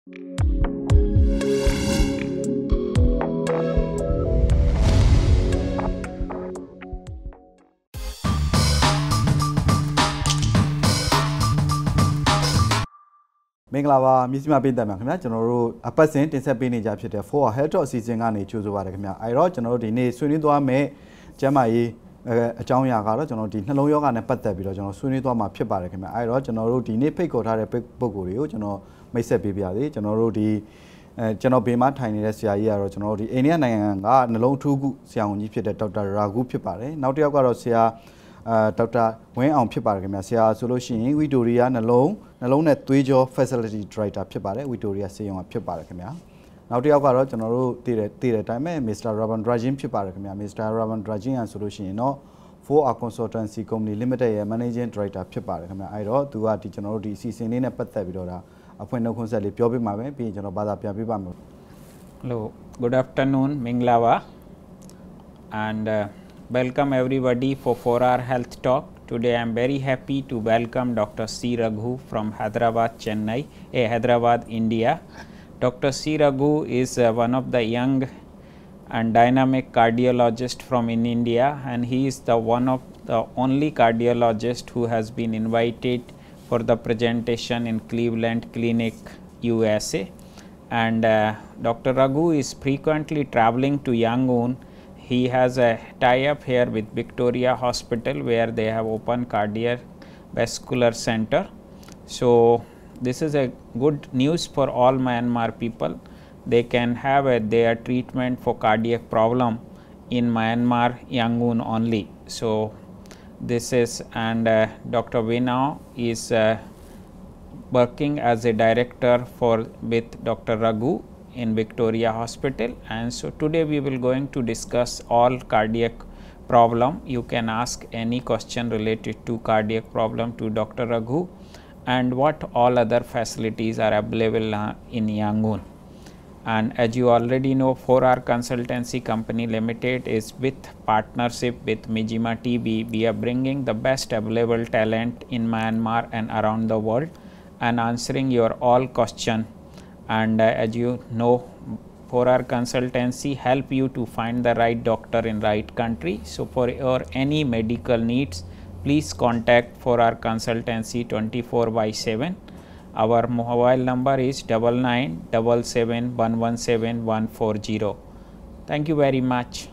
မင်္ဂလာပါမြစ်စမပိတ်တယ်မှာခင်ဗျာကျွန်တော်တို့အပတ်စဉ်တင်ဆက်ပေးနေကြဖြစ်တဲ့ For Health Talk အစီအစဉ်ကနေကြိုဆိုပါရခင်ဗျာအဲတော့ကျွန်တော်တို့ဒီနေ့ဆွေးနွေးသွားမယ်ကျန်းမာရေးအကြောင်းအရာကတော့ကျွန်တော်ဒီနှလုံးရောဂါနဲ့ပတ်သက်ပြီးတော့ကျွန်တော်ဆွေးနွေးသွားမှာဖြစ်ပါတယ်ခင်ဗျာအဲတော့ကျွန်တော်တို့ဒီနေ့ဖိတ်ခေါ်ထားတဲ့ပုဂ္ဂိုလ်တွေကိုကျွန်တော်မိတ်ဆက်ပေးပါရစေကျွန်တော်တို့ဒီကျွန်တော်ဘေးမှာထိုင်နေတဲ့ဆရာကြီးကတော့ကျွန်တော်တို့ဒီအိန္ဒိယနိုင်ငံကနှလုံးထူးခုဆရာဝန်ကြီးဖြစ်တဲ့ဒေါက်တာရာဂူဖြစ်ပါတယ်နောက်တစ်ယောက်ကတော့ဆရာဒေါက်တာဝင်းအောင်ဖြစ်ပါတယ်ခင်ဗျာဆရာဆိုလို့ရှိရင်ဝီတိုရီယာနှလုံးနဲ့သွေးကြော Facility Director ဖြစ်ပါတယ်ဝီတိုရီယာဆေးရုံကဖြစ်ပါတယ်ခင်ဗျာနောက်တစ်ယောက်ကတော့ကျွန်တော်တို့တည်တဲ့အတိုင်းပဲ Mr. Ravandrajin ဖြစ်ပါတယ်ခင်ဗျာ Mr. Ravandrajin ကဆိုလို့ရှိရင်တော့ 4R Consultancy Company Limited ရဲ့ Managing Director ဖြစ်ပါတယ်ခင်ဗျာအဲ့တော့သူကဒီကျွန်တော်တို့ဒီအစီအစဉ်လေးနဲ့ပတ်သက်ပြီးတော့ဒါအဖွင့်နှုတ်ခွန်းဆက်လေးပြောပြမှာပဲပြီးရင်ကျွန်တော်ဘာသာပြန်ပြပါမယ် Hello, good afternoon, Minglawa, and welcome everybody for 4R Health Talk. Today I am very happy to welcome Dr. C. Raghu from Hyderabad, Chennai, Hyderabad, India. Dr. C. Raghu is one of the young and dynamic cardiologist from in India, and he is the one of the only cardiologist who has been invited for the presentation in Cleveland Clinic, USA. And Dr. Raghu is frequently traveling to Yangon. He has a tie-up here with Victoria Hospital where they have opened cardiovascular center. So this is a good news for all Myanmar people. They can have their treatment for cardiac problem in Myanmar, Yangon only. So this is, and Dr. Vinao is working as a director with Dr. Raghu in Victoria Hospital, and so today we will going to discuss all cardiac problem. You can ask any question related to cardiac problem to Dr. Raghu, and what all other facilities are available in Yangon. And as you already know, 4R Consultancy Company Limited is with partnership with Mijima TB. We are bringing the best available talent in Myanmar and around the world and answering your all question. And as you know, 4R Consultancy help you to find the right doctor in right country. So for your any medical needs, please contact 4R Consultancy 24/7. Our mobile number is 99777117 Thank you very much.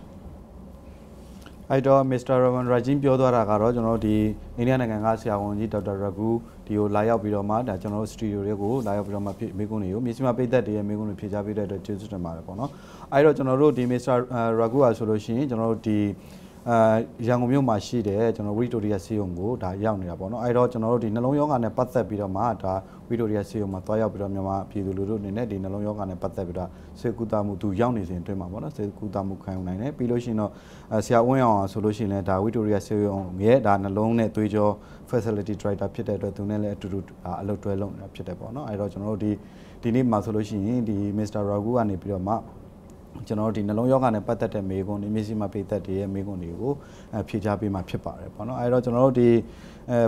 အဲ့တော့ Mr. Ravandrajin ပြောသွားတာကတော့ကျွန်တော်တို့ဒီအိန္ဒိယနိုင်ငံကဆရာဝန်ကြီးဒေါက်တာရာဂူဒီကိုလာရောက်ပြီးတော့မှဒါကျွန်တော်တို့စတူဒီယိုတွေကိုလာရောက်ပြီးတော့မှမိကုန်းတွေကိုမြေစီမပိတ်သက်တွေရဲ့မိကုန်းတွေဖြေချပေးတဲ့အတွက်ကျေးဇူးတင်ပါတယ်ပေါ့နော်အဲ့တော့ကျွန်တော်တို့ဒီ Mr. Raghu อ่ะဆိုလို့ရှိရင်ကျွန်တော်တို့ဒီရန်ကုန်မြို့မှာရှိတဲ့ကျွန်တော်ဝီတိုရီယာဆေးရုံကိုဒါရောက်နေတာပေါ့နော်အဲ့တော့ကျွန်တော်တို့ဒီနှလုံးရောဂါနဲ့ပတ်သက်ပြီးတော့မှဒါဝီတိုရီယာဆေးရုံမှာတွားရောက်ပြီးတော့မြန်မာပြည်သူလူထုအနေနဲ့ဒီနှလုံးရောဂါနဲ့ပတ်သက်ပြီးတော့ဆေးကုသမှုသူရောက်နေစဉ်အတွင်းမှာပေါ့နော်ဆေးကုသမှုခံယူနိုင်တယ်ပြီးလို့ရှိရင်တော့ဆရာဝင်းအောင်ဆိုလို့ရှိရင်လည်းဒါဝီတိုရီယာဆေးရုံရဲ့ဒါနှလုံးနဲ့သွေးကြော Facility Director ဖြစ်တဲ့အတွက်သူနဲ့လည်းအတူတူအလုပ်တွဲလုပ်နေတာဖြစ်တယ်ပေါ့နော်အဲ့တော့ကျွန်တော်တို့ဒီနေ့မှာဆိုလို့ရှိရင်ဒီ Mr. Raghu ကနေပြီးတော့မှကျွန်တော်တို့ဒီနှလုံးရောဂါနဲ့ပတ်သက်တဲ့မေးခွန်းတွေမျက်စိမှာပိတ်သက်တဲ့မေးခွန်းတွေကိုဖြေချပေးမှာဖြစ်ပါတယ်ပေါ့နော်အဲတော့ကျွန်တော်တို့ဒီ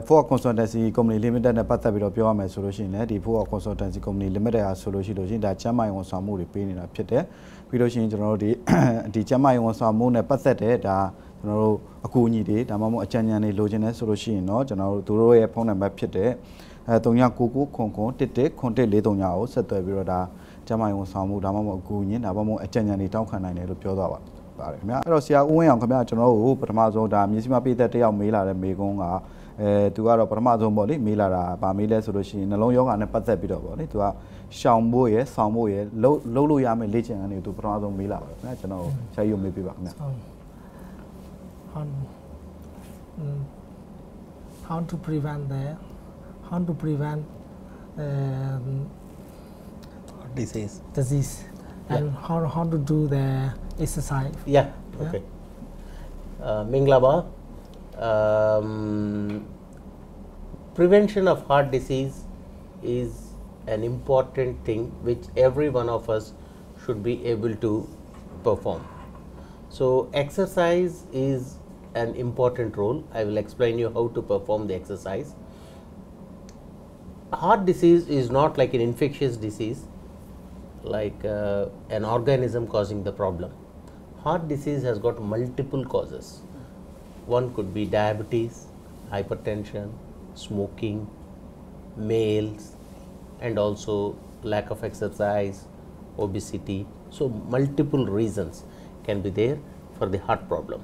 4R Consultancy Company Limited နဲ့ပတ်သက်ပြီးတော့ပြောရမယ်ဆိုလို့ရှိရင်လည်းဒီ 4R Consultancy Company Limited ဟာဆိုလို့ရှိရင်ဒါကျန်းမာရေးဝန်ဆောင်မှုတွေပေးနေတာဖြစ်တယ်ပြီးလို့ရှိရင်ကျွန်တော်တို့ဒီကျန်းမာရေးဝန်ဆောင်မှုနဲ့ပတ်သက်တဲ့ဒါကျွန်တော်တို့အကူအညီတွေဒါမှမဟုတ်အကြံဉာဏ်တွေလိုချင်တယ်ဆိုလို့ရှိရင်တော့ကျွန်တော်တို့သူတို့ရဲ့ဖုန်းနံပါတ်ဖြစ်တဲ့3999111143ကိုဆက်သွယ်ပြီးတော့ဒါကျန်းမာရေးဝန်ဆောင်မှုဒါမှမဟုတ်အကူအညီဒါမှမဟုတ်အကြံဉာဏ်တွေတောင်းခံနိုင်တယ်လို့ပြောသွားပါတယ်ခင်ဗျာအဲ့တော့ဆရာဦးဝင်းအောင်ခင်ဗျာကျွန်တော်တို့ပထမဆုံးဒါမြေစီမပိတ်သက်တယောက်မေးလာတဲ့မေးခွန်းကသူကတော့ပထမဆုံးပေါ့လေမေးလာတာဗာမေးလဲဆိုလို့ရှိရင်နှလုံးရောဂါနဲ့ပတ်သက်ပြီးတော့ပေါ့လေသူကရှောင်ဖို့ရယ်ဆောင်ဖို့ရယ်လှုပ်လို့ရမယ်လေ့ကျင့်ခန်းတွေသူပထမဆုံးမေးလာပါတယ်ခင်ဗျာကျွန်တော်ဆရာကြီးကိုမေးပြပါခင်ဗျာ how to prevent disease and how to do the exercise. Yeah. Okay. Minglaba, prevention of heart disease is an important thing which every one of us should be able to perform. So exercise is an important role. I will explain you how to perform the exercise. Heart disease is not like an infectious disease. like an organism causing the problem. Heart disease has got multiple causes. One could be diabetes, hypertension, smoking, males, and also lack of exercise, obesity. So multiple reasons can be there for the heart problem.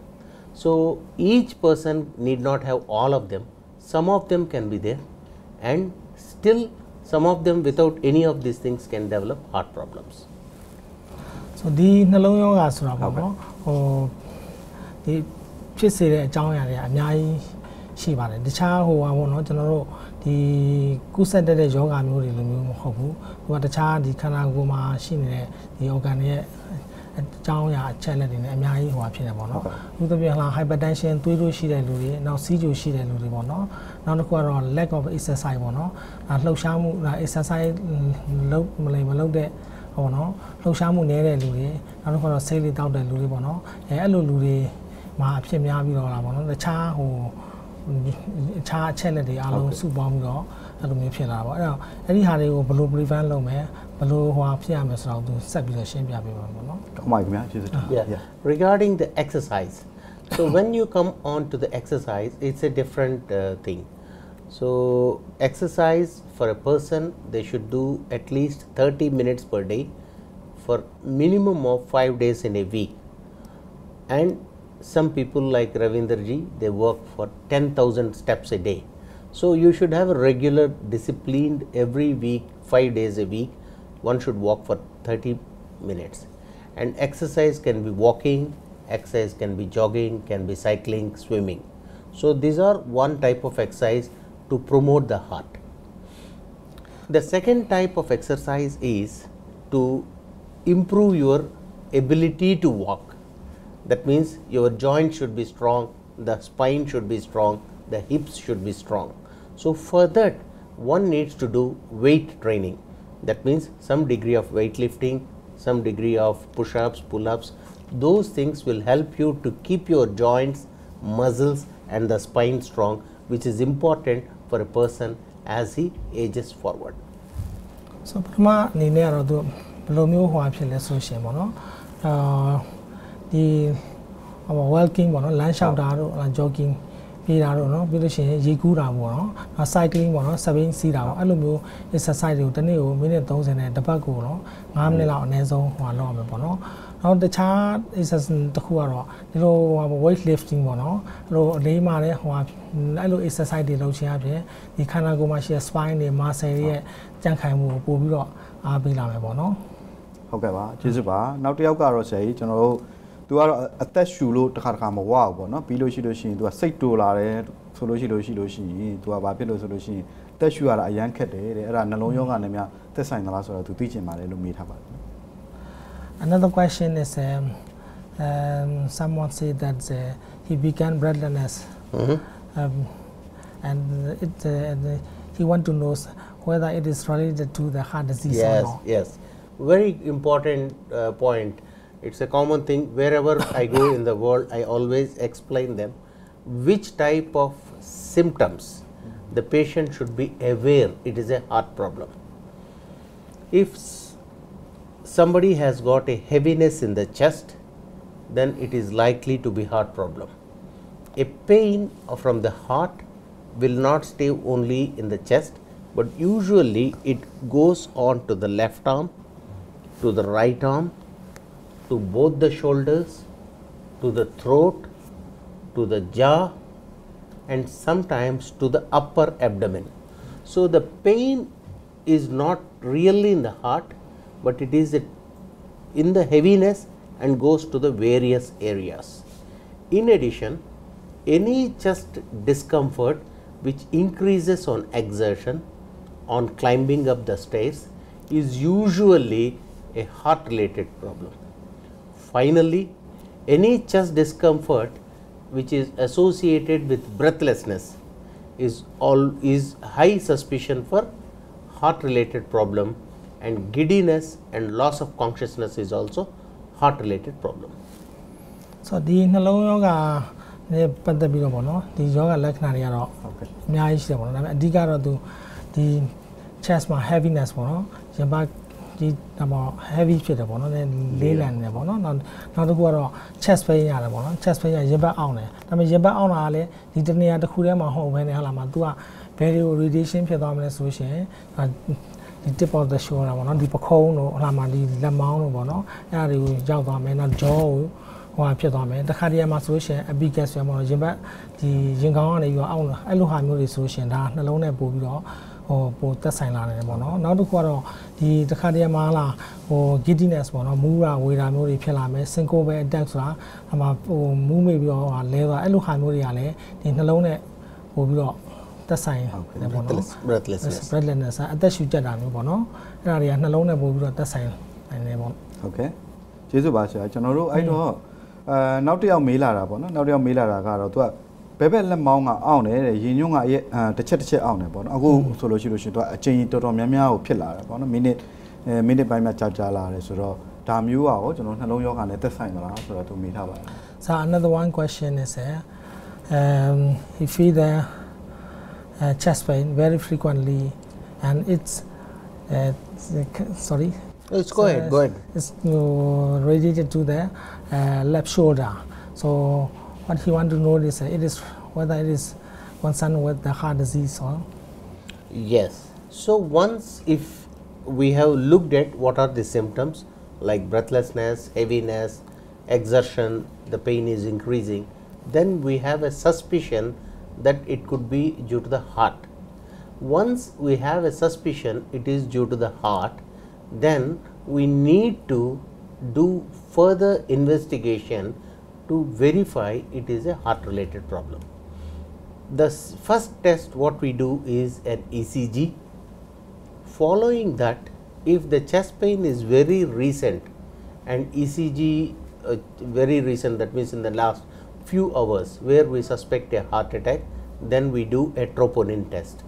So each person need not have all of them. Some of them can be there, and still some of them without any of these things can develop heart problems. So the နှလုံးရောဂါဆိုတာပေါ့နော်ဟိုဒီဖြစ်စေတဲ့အကြောင်းအရာတွေအများကြီးရှိပါတယ်တခြားဟိုပါပေါ့နော်ကျွန်တော်တို့ဒီကုသတဲ့ယောဂမျိုးတွေလိုမျိုးမဟုတ်ဘူးဟိုကတခြားဒီခန္ဓာကိုယ်မှာရှိနေတဲ့ဒီ organ တွေရဲ့အကြောင်းအရာအချက်လက်တွေနဲ့အများကြီးဟိုဖြစ်နေပေါ့နော်ဥပမာ hypertension သွေးတိုးရှိတဲ့လူတွေနောက် စီးကျိုရှိတဲ့လူတွေပေါ့နော်နောက်တစ်ခုကတော့ lack of exercise ပေါ့နော်လှုပ်ရှားမှု exercise လုပ်မလုပ်တဲ့ဟောနော်လှုပ်ရှားမှုနည်းတဲ့လူတွေနောက်တစ်ခုကတော့ဆေးလေးတောက်တဲ့လူတွေပေါ့နော်အဲ့လိုလူတွေမှာအဖြစ်များပြီးတော့လာပေါ့နော်တခြားဟိုအခြားအချက်လက်တွေအားလုံးစုပေါင်းပြီးတော့အဲ့လိုမျိုးဖြစ်လာပေါ့အဲ့တော့အဲ့ဒီဟာတွေကိုဘယ်လို prevent လုပ်မယ်ဘယ်လိုဟိုဖြစ်ရမယ်ဆိုတော့သူဆက်ပြီးတော့ရှင်းပြပေးပါမယ်ပေါ့နော်ဟုတ်ပါပြီခင်ဗျာကျေးဇူးတင်ပါတယ် Regarding the exercise, so when you come on to the exercise, it's a different thing. So exercise for a person, they should do at least 30 minutes per day for minimum of 5 days in a week. And some people like Ravinderji, they work for 10,000 steps a day. So you should have a regular, disciplined every week, 5 days a week. One should walk for 30 minutes. And exercise can be walking, exercise can be jogging, can be cycling, swimming. So these are one type of exercise to promote the heart. The second type of exercise is to improve your ability to walk. That means your joints should be strong, the spine should be strong, the hips should be strong. So for that, one needs to do weight training. That means some degree of weightlifting, some degree of push-ups, pull-ups. Those things will help you to keep your joints, muscles and the spine strong, which is important for a person as he ages forward. So ပထမအနေနဲ့ကတော့သူဘယ်လိုမျိုးဟောဖြစ်လဲဆိုရှင်ပေါ့နော်ဒီ walking ပေါ့နော်လမ်းလျှောက်တာတို့ jogging ပြေးတာတို့နော်ပြီးလို့ရှိရင်ရေကူးတာပေါ့နော် cycling ပေါ့နော်စပိန်စီးတာပေါ့အဲ့လိုမျိုး exercise တွေကိုတစ်နေ့ကိုမိနစ်30နဲ့တစ်ပတ်ကိုနော်9မိနစ်လောက်အနည်းဆုံးဟိုလုပ်ရမယ်ပေါ့နော်နောက်တခြား exercise တစ်ခုကတော့ဒီလို weight lifting ပေါ့နော်အဲ့လိုအလေးမာတဲ့ဟိုအဲ့လို exercise တွေလုပ်ခြင်းအပြင်ဒီခန္ဓာကိုယ်မှာရှိတဲ့ spine တွေ muscle တွေရဲ့ကြံ့ခိုင်မှုကိုပို့ပြီးတော့အားပေးလာမယ်ပေါ့နော်ဟုတ်ကဲ့ပါကျေးဇူးပါနောက်တစ်ယောက်ကတော့ဆရာကြီးကျွန်တော်တို့သူကတော့အသက်ရှူလို့တစ်ခါမဝဘူးပေါ့နော်ပြီးလို့ရှိရင်သူကစိတ်တူလာတယ်ဆိုလို့ရှိရင်သူကဘာဖြစ်လို့ဆိုလို့ရှိရင်အသက်ရှူရတာအရန်ခက်တယ်တဲ့အဲ့ဒါနှလုံးရောဂါနဲ့များသက်ဆိုင်သလားဆိုတော့သူသိချင်ပါတယ်လို့မေးထားပါတယ် Another question is someone said that he began breathlessness and he want to know whether it is related to the heart disease or not. Yes, very important point. It's a common thing wherever I go in the world. I always explain them which type of symptoms the patient should be aware it is a heart problem. If somebody has got a heaviness in the chest, then it is likely to be heart problem. A pain from the heart will not stay only in the chest, but usually it goes on to the left arm, to the right arm, to both the shoulders, to the throat, to the jaw and sometimes to the upper abdomen. So the pain is not really in the heart, but it is in the heaviness and goes to the various areas. In addition, any chest discomfort which increases on exertion, on climbing up the stairs, is usually a heart related problem. Finally, any chest discomfort which is associated with breathlessness is high suspicion for heart related problem, and giddiness and loss of consciousness is also heart related problem. So ဒီနှလုံးရောဂါနဲ့ပတ်သက်ပြီးတော့ပေါ့နော်ဒီယောဂလက္ခဏာတွေကတော့အများကြီးရှိတယ်ပေါ့နော်ဒါပေမဲ့အဓိကတော့သူဒီ chest မှာ heaviness ပေါ့နော်ရင်ဘတ် ဒီတော့ heavy ဖြစ်တယ်ပေါ့နော်လေးလံနေပေါ့နော်နောက်တစ်ခုကတော့ chest pain ရတယ်ပေါ့နော် chest pain ရရင်ဘတ်အောင်တယ်ဒါပေမဲ့ရင်ဘတ်အောင်တာကလည်းဒီတနေရာတစ်ခုထဲမှာမဟုတ်ဘဲနဲ့ဟာလာမှာ तू က very radiation ဖြစ်သွားမလဲဆိုရှင်ဒီ tip of the shoulder ပေါ့နော်ဒီပခုံးတို့ဟာလာမှာဒီလက်မောင်းတို့ပေါ့နော်အဲ့ဒါတွေကိုရောက်သွားမယ်နောက် jaw ကိုဟိုဖြစ်သွားမယ်တခါတည်းမှာဆိုရှင် epicus ပေါ့နော်ရင်ဘတ်ဒီရင်ကောင်းကနေပြီးတော့အောင်အဲ့လိုဟာမျိုးတွေဆိုရှင်ဒါနှလုံးနဲ့ပို့ပြီးတော့ပိုတက်ဆိုင်လာတယ်ပေါ့နော်နောက်တစ်ခုကတော့ဒီတခါတည်းမှာလာgiddiness ပေါ့နော်မူးတာဝေတာမျိုးတွေဖြစ်လာမယ် syncope attack ဆိုတာအမှမူးမိပြီးတော့လဲသွားအဲ့လိုဟာမျိုးတွေကလည်းဒီနှလုံးနဲ့ပို့ပြီးတော့တက်ဆိုင်တယ်ပေါ့နော် breathlessness အသက်ရှူကြက်တာမျိုးပေါ့နော်အဲ့ဒါတွေကနှလုံးနဲ့ပို့ပြီးတော့တက်ဆိုင်နိုင်တယ်ပေါ့ဟုတ်ကဲ့ကျေးဇူးပါဆရာကျွန်တော်တို့အဲ့တော့နောက်တစ်ယောက်မေးလာတာပေါ့နော်နောက်တစ်ယောက်မေးလာတာကတော့ तू ဘဲဘက်လက်မောင်းကအောင့်တယ်တဲ့ရင်ညွန့်ကတစ်ချက်အောင့်တယ်ပေါ့နော်အခုဆိုလို့ရှိရင် तू အချိန်တော်တော်များများကိုဖြစ်လာတယ်ပေါ့နော်မိနစ်ပိုင်းမှာကြာလာတယ်ဆိုတော့ဒါမျိုးอ่ะကျွန်တော်နှလုံးယောဂနဲ့သက်ဆိုင်သလားဆိုတော့ तू မေးထားပါတယ် So another one question is he feel the chest pain very frequently and it's sorry let's go ahead it's radiated to the left shoulder so what he want to know is it is whether it is concerned with the heart disease or yes so once if we have looked at what are the symptoms like breathlessness heaviness exertion the pain is increasing then we have a suspicion that it could be due to the heart once we have a suspicion it is due to the heart then we need to do further investigation to verify it is a heart related problem. The first test what we do is an ECG. Following that if the chest pain is very recent and ECG very recent that means in the last few hours where we suspect a heart attack then we do a troponin test.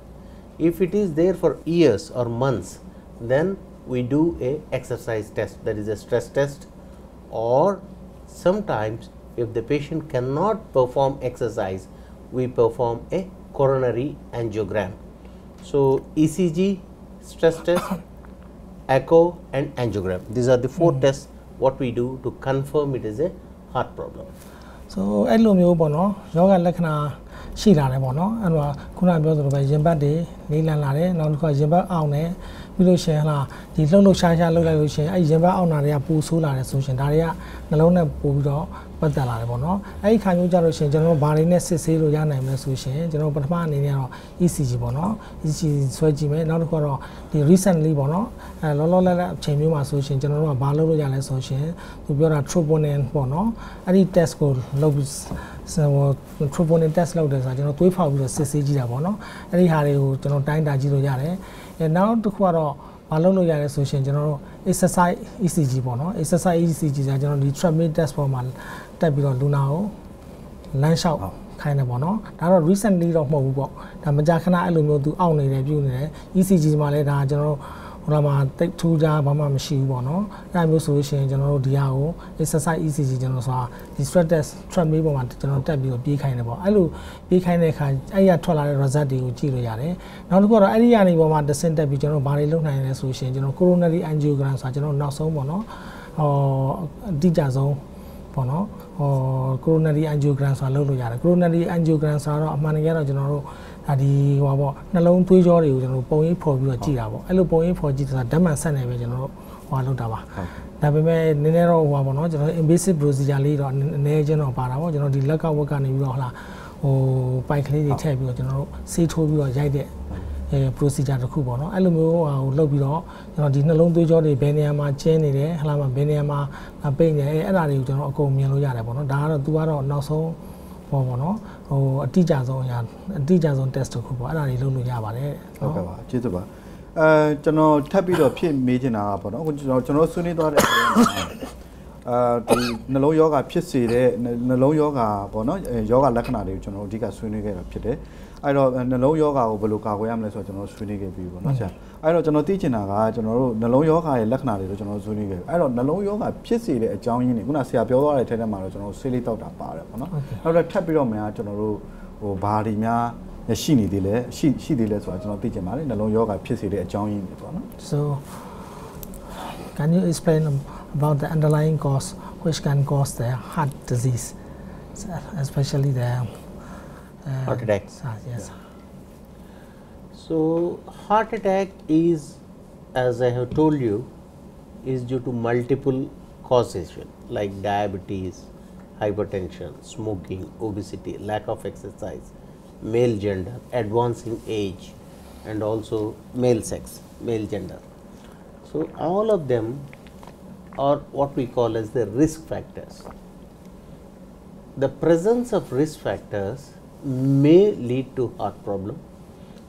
If it is there for years or months then we do a exercise test that is a stress test or sometimes if the patient cannot perform exercise we perform a coronary angiogram. So ECG, stress test, echo and angiogram these are the four tests what we do to confirm it is a heart problem. So အဲ့လိုမျိုးပေါ့နော်ယောဂလက္ခဏာရှိလာတယ်ပေါ့နော်အဲ့တော့ခုနပြောသလိုပဲရင်ဘတ်တွေလေးလံလာတယ်နောက်တစ်ခါရင်ဘတ်အောင်တယ်ပြီးလို့ရှိရင်ဟာဒီလှုပ်ရှားလှုပ်လိုက်လို့ရှိရင်အဲ့ရင်ဘတ်အောင်တာတွေကပူဆိုးလာတယ်ဆိုရှင်ဒါတွေကနှလုံးနဲ့ပို့ပြီးတော့ပတ်သက်လာတယ်ပေါ့နော်အဲ့ဒီခါမျိုးကြလို့ရှိရင်ကျွန်တော်တို့ဘာတွေနဲ့စစ်ဆေးလို့ရနိုင်မလဲဆိုရှင်ကျွန်တော်ပထမအနေနဲ့ကတော့ ECG ပေါ့နော် ECG ဆွဲကြည့်မယ်နောက်တစ်ခါတော့ဒီ recently ပေါ့နော်လောလောလတ်အချိန်မျိုးမှာဆိုရှင်ကျွန်တော်တို့ကဘာလုပ်လို့ရလဲဆိုရှင်သူပြောတာ troponin ပေါ့နော်အဲ့ဒီ test ကိုလုပ်ပြီးtroponin test လုပ်တယ်ဆိုတာကျွန်တော်သွေးဖောက်ပြီးတော့စစ်ဆေးကြည့်တာပေါ့နော်အဲ့ဒီဟာတွေကိုကျွန်တော်တိုင်းတာကြည့်လို့ရတယ်နောက်တစ်ခုကတော့မလုပ်လို့ရရဲဆိုရှင်ကျွန်တော်တို့ exercise ECG ပေါ့နော် exercise ECG ဆိုတာကျွန်တော်ဒီ treadmill test ပေါ်မှာတက်ပြီးတော့လူနာကိုလမ်းလျှောက်ခိုင်းတယ်ပေါ့နော်ဒါတော့ recently တော့မဟုတ်ဘူးပေါ့ဒါမကြာခဏအဲ့လိုမျိုးသူအောင့်နေတယ်ပြုနေတယ် ECG မှာလည်းဒါကျွန်တော်တို့ဟိုမှာတိတ်ထူးကြဘာမှမရှိဘူးပေါ့နော်အဲ့မျိုးဆိုလို့ရှိရင်ကျွန်တော်တို့ဒီဟာကို exercise ECG ကျွန်တော်ဆိုတာဒီ stress test treadmill ပေါ်မှာကျွန်တော်တက်ပြီးတော့ပြေးခိုင်းတယ်ပေါ့အဲ့လိုပြေးခိုင်းတဲ့အခါအဲ့ရထွက်လာတဲ့ result တွေကိုကြည့်လို့ရတယ်နောက်တစ်ခုကတော့အဲ့ဒီကနေပေါ်မှာတစ်ဆင့်တက်ပြီးကျွန်တော်ဘာတွေလုပ်နိုင်လဲဆိုလို့ရှိရင်ကျွန်တော် coronary angiogram ဆိုတာကျွန်တော်နောက်ဆုံးပေါ့နော်အတိအကျဆုံးပေါ့နော်coronary angiogram ဆိုတာလုပ်လို့ရတယ် coronary angiogram ဆိုတာတော့အမှန်တကယ်တော့ကျွန်တော်တို့ဒီဟိုပေါ့နှလုံးသွေးကြောတွေကိုကျွန်တော်ပုံရိပ်ဖော်ပြီးတော့ကြည့်တာပေါ့အဲ့လိုပုံရိပ်ဖော်ကြည့်တာဓာတ်မှန်ဆက်နေပဲကျွန်တော်တို့ဟိုလုပ်တာပါဒါပေမဲ့နည်းနည်းတော့ဟိုပါပေါ့နော်ကျွန်တော် invasive procedure လေးတော့အနေချင်းတော့ပါတာပေါ့ကျွန်တော်ဒီလက်ကဝက်ကနေပြီးတော့ဟလာဟိုပိုက်ကလေးတွေထည့်ပြီးတော့ကျွန်တော်တို့ဆေးထိုးပြီးတော့ရိုက်တဲ့procedure တစ်ခုပေါ့နော်အဲ့လိုမျိုးဟိုလုပ်ပြီးတော့ကျွန်တော်ဒီနှလုံးသွေးကြောတွေဘယ်နေရာမှာကျင်းနေတယ်ဟလာမှာဘယ်နေရာမှာပိတ်နေတယ်အဲ့ဒါတွေကိုကျွန်တော်အကုန်မြင်လို့ရတယ်ပေါ့နော်ဒါကတော့ तू ကတော့နောက်ဆုံးပေါ့နော်ဟိုအတိအကျဆုံး test တစ်ခုပေါ့အဲ့ဒါတွေလုပ်လို့ရပါတယ်ဟုတ်ကဲ့ပါကျေးဇူးပါကျွန်တော်ထပ်ပြီးတော့ဖြစ်မေးချင်တာပေါ့နော်ကျွန်တော်ဆွေးနွေးသွားတဲ့ဒီနှလုံးယောဂဖြစ်စေတဲ့နှလုံးယောဂပေါ့နော်ယောဂလက္ခဏာတွေကိုကျွန်တော်အဓိကဆွေးနွေးခဲ့တာဖြစ်တယ်အဲ့တော့နှလုံးယောဂကိုဘယ်လိုကာကွယ်ရမလဲဆိုတော့ကျွန်တော်ဆွေးနွေးခဲ့ပြီပေါ့နော်ဆရာအဲ့တော့ကျွန်တော်သိချင်တာကကျွန်တော်တို့နှလုံးယောဂရဲ့လက္ခဏာတွေကိုကျွန်တော်ဆွေးနွေးခဲ့ပြီအဲ့တော့နှလုံးယောဂဖြစ်စေတဲ့အကြောင်းရင်းတွေခုနဆရာပြောသွားတဲ့အထက်ထဲမှာတော့ကျွန်တော်ဆေးလေးတောက်တာပါတယ်ပေါ့နော်နောက်တော့ထပ်ပြီးတော့များကျွန်တော်တို့ဟိုဘာတွေများရှိနေသေးလဲရှိသေးလဲဆိုတာကျွန်တော်သိချင်ပါတယ်နှလုံးယောဂဖြစ်စေတဲ့အကြောင်းရင်းတွေပေါ့နော် So can you explain about the underlying cause which can cause the heart disease, especially the heart attack? Yes. So, heart attack is, as I have told you, is due to multiple causation like diabetes, hypertension, smoking, obesity, lack of exercise, male gender, advancing age, and also male sex, male gender. So, all of them are what we call as the risk factors. The presence of risk factors may lead to heart problem,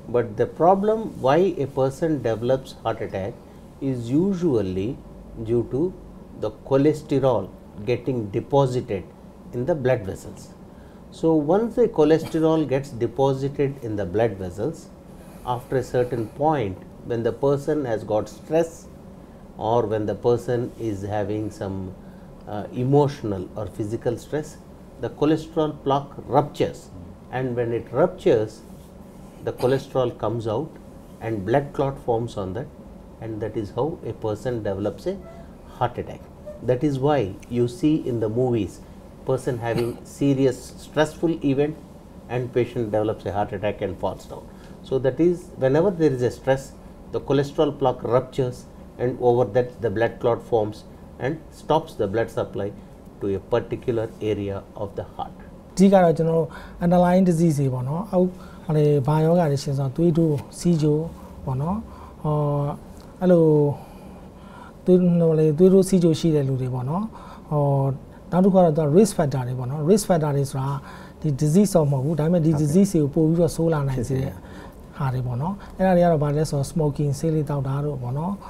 but the problem why a person develops heart attack is usually due to the cholesterol getting deposited in the blood vessels. So, once the cholesterol gets deposited in the blood vessels, after a certain point when the person has got stress or when the person is having some emotional or physical stress, the cholesterol plaque ruptures, and when it ruptures, the cholesterol comes out and blood clot forms on that, and that is how a person develops a heart attack. That is why you see in the movies person having serious stressful event and patient develops a heart attack and falls down. So, that is whenever there is a stress, the cholesterol plaque ruptures, and over that the blood clot forms and stops the blood supply to a particular area of the heart. ဒီကတော့ကျွန်တော်တို့ underlying disease တွေပေါ့နော်။အောက်ဘာယောဂတွေရှင်ဆိုသွေးတိုးစီးကျိုပေါ့နော်။အဲ့လိုသွေးတိုးစီးကျိုရှိတဲ့လူတွေပေါ့နော်။နောက်တစ်ခုကတော့ risk factor တွေပေါ့နော်။ risk factor တွေဆိုတာဒီ disease တော့မဟုတ်ဘူး။ဒါပေမဲ့ဒီ disease တွေကိုပို့ပြီးတော့ဆိုးလာနိုင်စေတဲ့ဟာတွေပေါ့နော်။အဲ့ဒါတွေကတော့ဘာလဲဆိုတော့ smoking ဆေးလေးတောက်တာတို့ပေါ့နော်။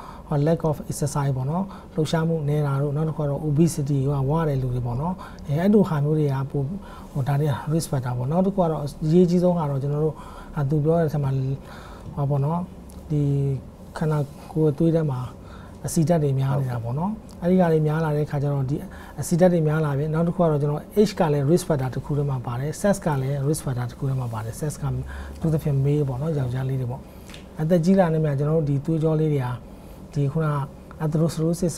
lack of exercise ပေါ့နော်လှုပ်ရှားမှုနေတာတို့နောက်တစ်ခါတော့ obesity ကဝါတဲ့လူတွေပေါ့နော်အဲ့လိုဟာမျိုးတွေကပိုဟိုဒါတွေက risk factor ပေါ့နောက်တစ်ခုကတော့အရေးကြီးဆုံးကတော့ကျွန်တော်တို့သူပြောတဲ့အထက်မှာဟောပေါ့နော်ဒီခန္ဓာကိုယ်သွေးထဲမှာအဆီဓာတ်တွေများနေတာပေါ့နော်အဲ့ဒီကတွေများလာတဲ့ခါကျတော့ဒီအဆီဓာတ်တွေများလာပြီနောက်တစ်ခုကတော့ကျွန်တော် age ကလည်း risk factor တစ်ခုထဲမှာပါတယ် sex ကလည်း risk factor တစ်ခုထဲမှာပါတယ် sex ကသူတစ်ဖြစ်မေးပေါ့နော်ယောက်ျားလေးတွေပေါ့အသက်ကြီးလာနေမြကျွန်တော်တို့ဒီသွေးကြောလေးတွေဟာဒီခုနatherosclerosis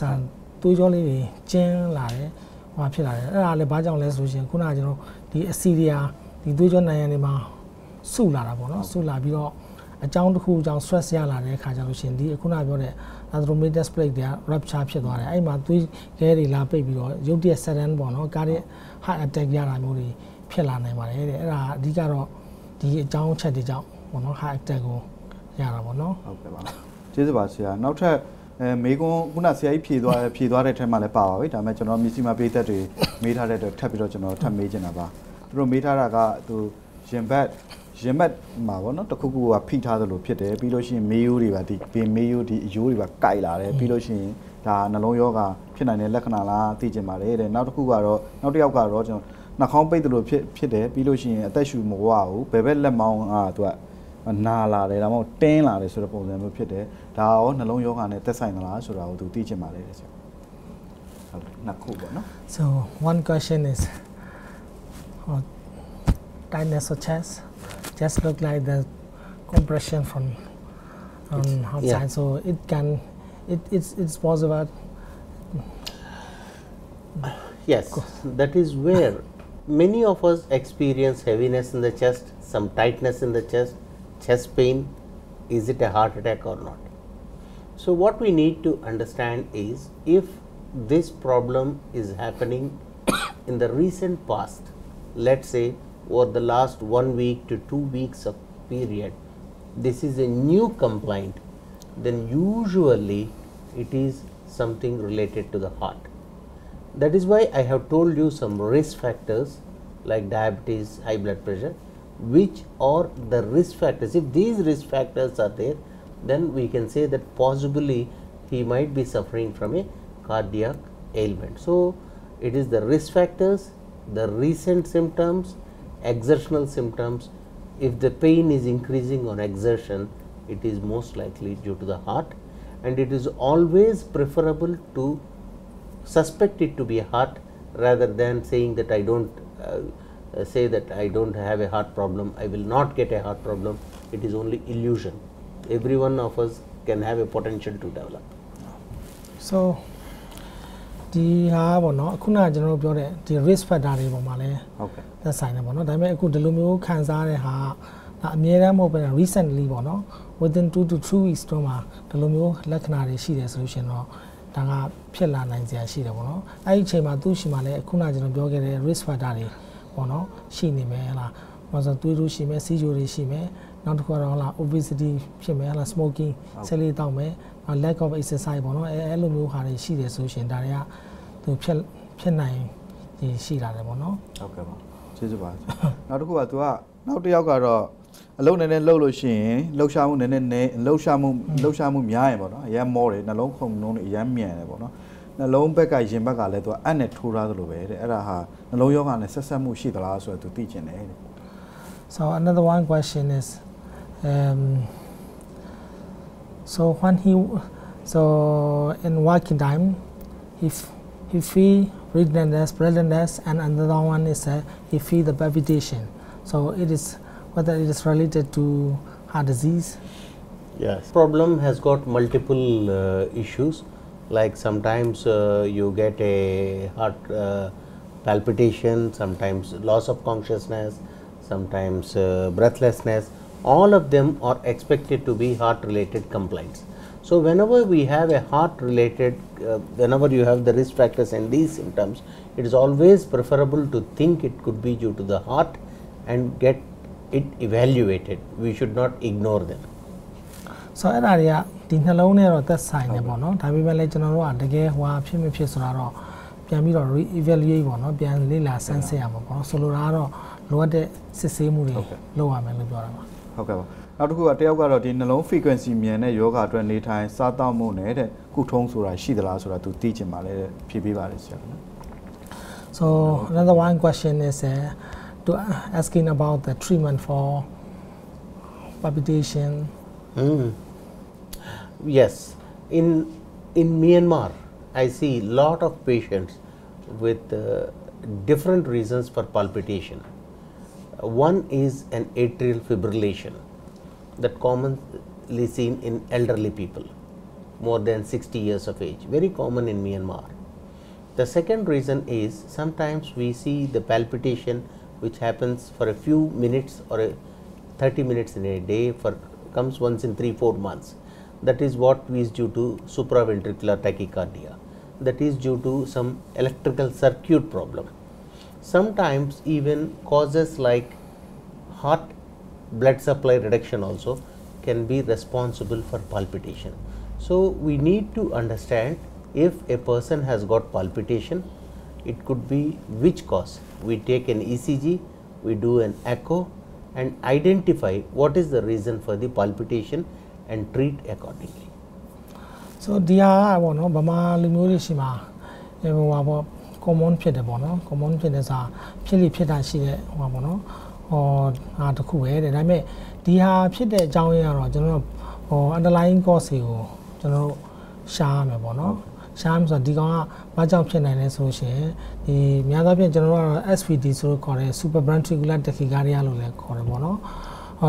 သွေးကြောလေးတွေကျဉ်လာတယ်ဟိုဖြစ်လာတယ်အဲ့ဒါလည်းဘာကြောင့်လဲဆိုရှင်ခုနကကျွန်တော်ဒီအဆီရီယာဒီသွေးကြောနိုင်ရံတွေမှာစုလာတာပေါ့နော်စုလာပြီးတော့အကြောင်းတစ်ခုအကြောင်း stress ရလာတဲ့အခါကျလို့ရှင်ဒီခုနပြောတဲ့ atheromatous plate တွေက rupture ဖြစ်သွားတယ်အဲ့မှာသွေးခဲတွေလာပိတ်ပြီးတော့ရုတ်တရက် sudden ပေါ့နော်ကားတဲ့ heart attack ရတာမျိုးတွေဖြစ်လာနိုင်ပါတယ်တဲ့အဲ့ဒါအဓိကတော့ဒီအကြောင်းချက်တွေကြောင့်ပေါ့နော် heart attack ကိုရတာပေါ့နော်ဟုတ်ကဲ့ပါကျေးဇူးပါဆရာနောက်ထပ်မေကွန်းခုနဆရာကြီးဖြေသွားတဲ့ထဲမှာလည်းပါပါပြီဒါပေမဲ့ကျွန်တော်မြစီမာပေးသက်တွေမေးထားတဲ့အတွက်ထပ်ပြီးတော့ကျွန်တော်ထပ်မေးချင်တာပါသူတို့မေးထားတာကသူရင်ဘတ်မှာပေါ့နော်တခုခုကဖိထားသလိုဖြစ်တယ်ပြီးလို့ရှိရင်မေးရိုးတွေပါဒီပင်မေးရိုးဒီအယိုးတွေပါကိုက်လာတယ်ပြီးလို့ရှိရင်ဒါနှလုံးရောဂါဖြစ်နိုင်တဲ့လက္ခဏာလားသိချင်ပါတယ်တဲ့နောက်တစ်ခုကတော့နောက်တစ်ယောက်ကတော့ကျွန်တော်နှာခေါင်းပိတ်သလိုဖြစ်တယ်ပြီးလို့ရှိရင်အသက်ရှူမဝဘူးဘယ်ဘက်လက်မောင်းသူကနာလာတယ်ဒါမှမဟုတ်တင်းလာတယ်ဆိုတဲ့ပုံစံမျိုးဖြစ်တယ်ဒါရောနှလုံးရောဂါနဲ့သက်ဆိုင်သလားဆိုတာကိုသူသိချင်ပါတယ်ဆရာဟုတ်နှစ်ခုပေါ့နော် So one question is tightness of chest just look like the compression from outside so it's possible yes that is where many of us experience heaviness in the chest some tightness in the chest pain is it a heart attack or not so what we need to understand is if this problem is happening in the recent past let's say over the last 1 week to 2 weeks of period this is a new complaint then usually it is something related to the heart that is why I have told you some risk factors like diabetes high blood pressure which are the risk factors if these risk factors are there then we can say that possibly he might be suffering from a cardiac ailment so it is the risk factors the recent symptoms exertional symptoms if the pain is increasing on exertion it is most likely due to the heart and it is always preferable to suspect it to be a heart rather than saying that I don't say that I don't have a heart problem I will not get a heart problem it is only illusion every one of us can have a potential to develop so ဒီဟာပေါ့နော်အခုနကကျွန်တော်တို့ပြောတဲ့ဒီ risk factor တွေပုံမှာလဲဟုတ်ကဲ့သက်ဆိုင်တယ်ပေါ့နော်ဒါပေမဲ့အခုဒီလိုမျိုးခံစားရတဲ့ဟာဒါအများတမ်းမဟုတ်ဘဲ recently ပေါ့နော် within 2 to 3 weeks တော့မှာဒီလိုမျိုးလက္ခဏာတွေရှိတယ်ဆိုလို့ရှင်တော့ဒါကဖြစ်လာနိုင်စရာရှိတယ်ပေါ့နော်အဲ့ဒီအချိန်မှာသူ့ရှိမှလည်းအခုနကကျွန်တော်ပြောခဲ့တဲ့ risk factor တွေပေါ့နော်ရှိနေမယ်ဟလားဘာလို့သွေးတို့ရှိမယ်စီးချိုတွေရှိမယ်နောက်တစ်ခုကတော့ဟလား obesity ဖြစ်မယ်ဟလား smoking ဆက်လေးတောက်မယ် lack of exercise ပေါ့နော်အဲ့လိုမျိုးဟာတွေရှိတယ်ဆိုရှင်ဒါတွေကသူဖြစ်နိုင်ရှိလာတယ်ပေါ့နော်ဟုတ်ကဲ့ပါကျေးဇူးပါနောက်တစ်ခုကသူကနောက်တစ်ယောက်ကတော့အလုံးနည်းနည်းလှုပ်လို့ရှိရင်လှုပ်ရှားမှုနည်းနည်းလှုပ်ရှားမှုများရင်ပေါ့နော်အရမ်းမောတယ်နှလုံးခုန်နှုန်းတွေအရမ်းမြန်တယ်ပေါ့နော်နှလုံးဘက်ကရင်ဘက်ကလည်းသူကအက်နဲ့ထိုးထားသလိုပဲတဲ့အဲ့ဒါဟာနှလုံးရောဂါနဲ့ဆက်ဆက်မှုရှိသလားဆိုတော့သူသိချင်တယ်တဲ့ So another one question is so when so in working time he feel breathlessness and another one is he feel the palpitation so it is whether it is related to heart disease. Yes, problem has got multiple issues like sometimes you get a heart palpitation, sometimes loss of consciousness, sometimes breathlessness. All of them are expected to be heart related complaints. So whenever we have a heart related whenever you have the risk factors and these symptoms, it is always preferable to think it could be due to the heart and get it evaluated. We should not ignore them. So အဲ့ဒါတွေကဒီနှလုံးနဲ့တော့သက်ဆိုင်တယ်ပေါ့နော်ဒါပေမဲ့လည်းကျွန်တော်တို့ကတကယ်ဟွာဖြစ်မဖြစ်ဆိုတာတော့ပြန်ပြီးတော့ re-evaluate ပေါ့နော်ပြန်လေ့လာဆန်းစစ်ရမှာပေါ့နော်ဆိုလိုတာကတော့လိုအပ်တဲ့စစ်ဆေးမှုတွေလုပ်ရမယ်လို့ပြောတာပါဟုတ်ကဲ့ပါနောက်တစ်ခုကတယောက်ကတော့ဒီနှလုံး frequency မြန်တဲ့ယောဂအတွက်နေထိုင်စားသောက်မှုနဲ့တဲ့ကုထုံးဆိုတာရှိသလားဆိုတာသူသိချင်ပါလေဖြေပေးပါလေဆရာနော် So another one question is to asking about the treatment for palpitation. Yes, in Myanmar I see lot of patients with different reasons for palpitation. One is an atrial fibrillation that commonly seen in elderly people more than 60 years of age, very common in Myanmar. The second reason is sometimes we see the palpitation which happens for a few minutes or 30 minutes in a day comes once in 3-4 months. That is what is due to supraventricular tachycardia. That is due to some electrical circuit problem. Sometimes even causes like heart blood supply reduction also can be responsible for palpitation. So we need to understand if a person has got palpitation, it could be which cause. We take an ECG, we do an echo and identify what is the reason for the palpitation and treat accordingly. So ဒီဟာပေါ့နော်ဗမာလူမျိုးတွေရှိမှာဟိုဟာပေါ့ common ဖြစ်တယ်ပေါ့နော် common ဖြစ်တဲ့စာဖြစ်လိဖြစ်တာရှိတဲ့ဟိုဟာပေါ့နော်ဟာတခုပဲတဲ့ဒါပေမဲ့ဒီဟာဖြစ်တဲ့အကြောင်းရင်းကတော့ကျွန်တော်ဟို underlying cause ကိုကျွန်တော်တို့ရှားရမယ်ပေါ့နော်ရှားမှဆိုဒီကောင်ကဘာကြောင့်ဖြစ်နိုင်လဲဆိုရှင်ဒီများသောအားဖြင့်ကျွန်တော်တို့ကတော့ SVT ဆိုလို့ခေါ်တဲ့ supraventricular tachycardia လို့လည်းခေါ်တယ်ပေါ့နော်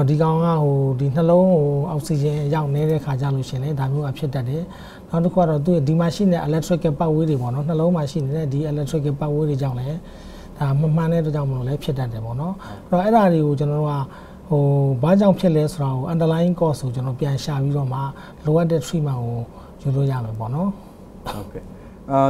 ဒီကောင်ကဟိုဒီနှလုံးဟိုအောက်ဆီဂျင်ရောက်နေတဲ့ခါကြလို့ရှင်လေဒါမျိုးအဖြစ်တတ်တယ်နောက်တစ်ခုကတော့သူဒီမှာရှိနေတဲ့ electrical ပတ်ဝေးတွေပေါ့နော်နှလုံးမှာရှိနေတဲ့ဒီ electrical ပတ်ဝေးတွေကြောင့်လည်းဒါမမှန်တဲ့အတွက်ကြောင့်မလို့လည်းဖြစ်တတ်တယ်ပေါ့နော်အဲ့တော့အဲ့ဒါတွေကိုကျွန်တော်တို့ကဟိုဘာကြောင့်ဖြစ်လဲဆိုတာကို underlying cause ကိုကျွန်တော်ပြန်ရှာပြီးတော့မှလိုအပ်တဲ့ treatment ကိုယူလို့ရမယ်ပေါ့နော်ဟုတ်ကဲ့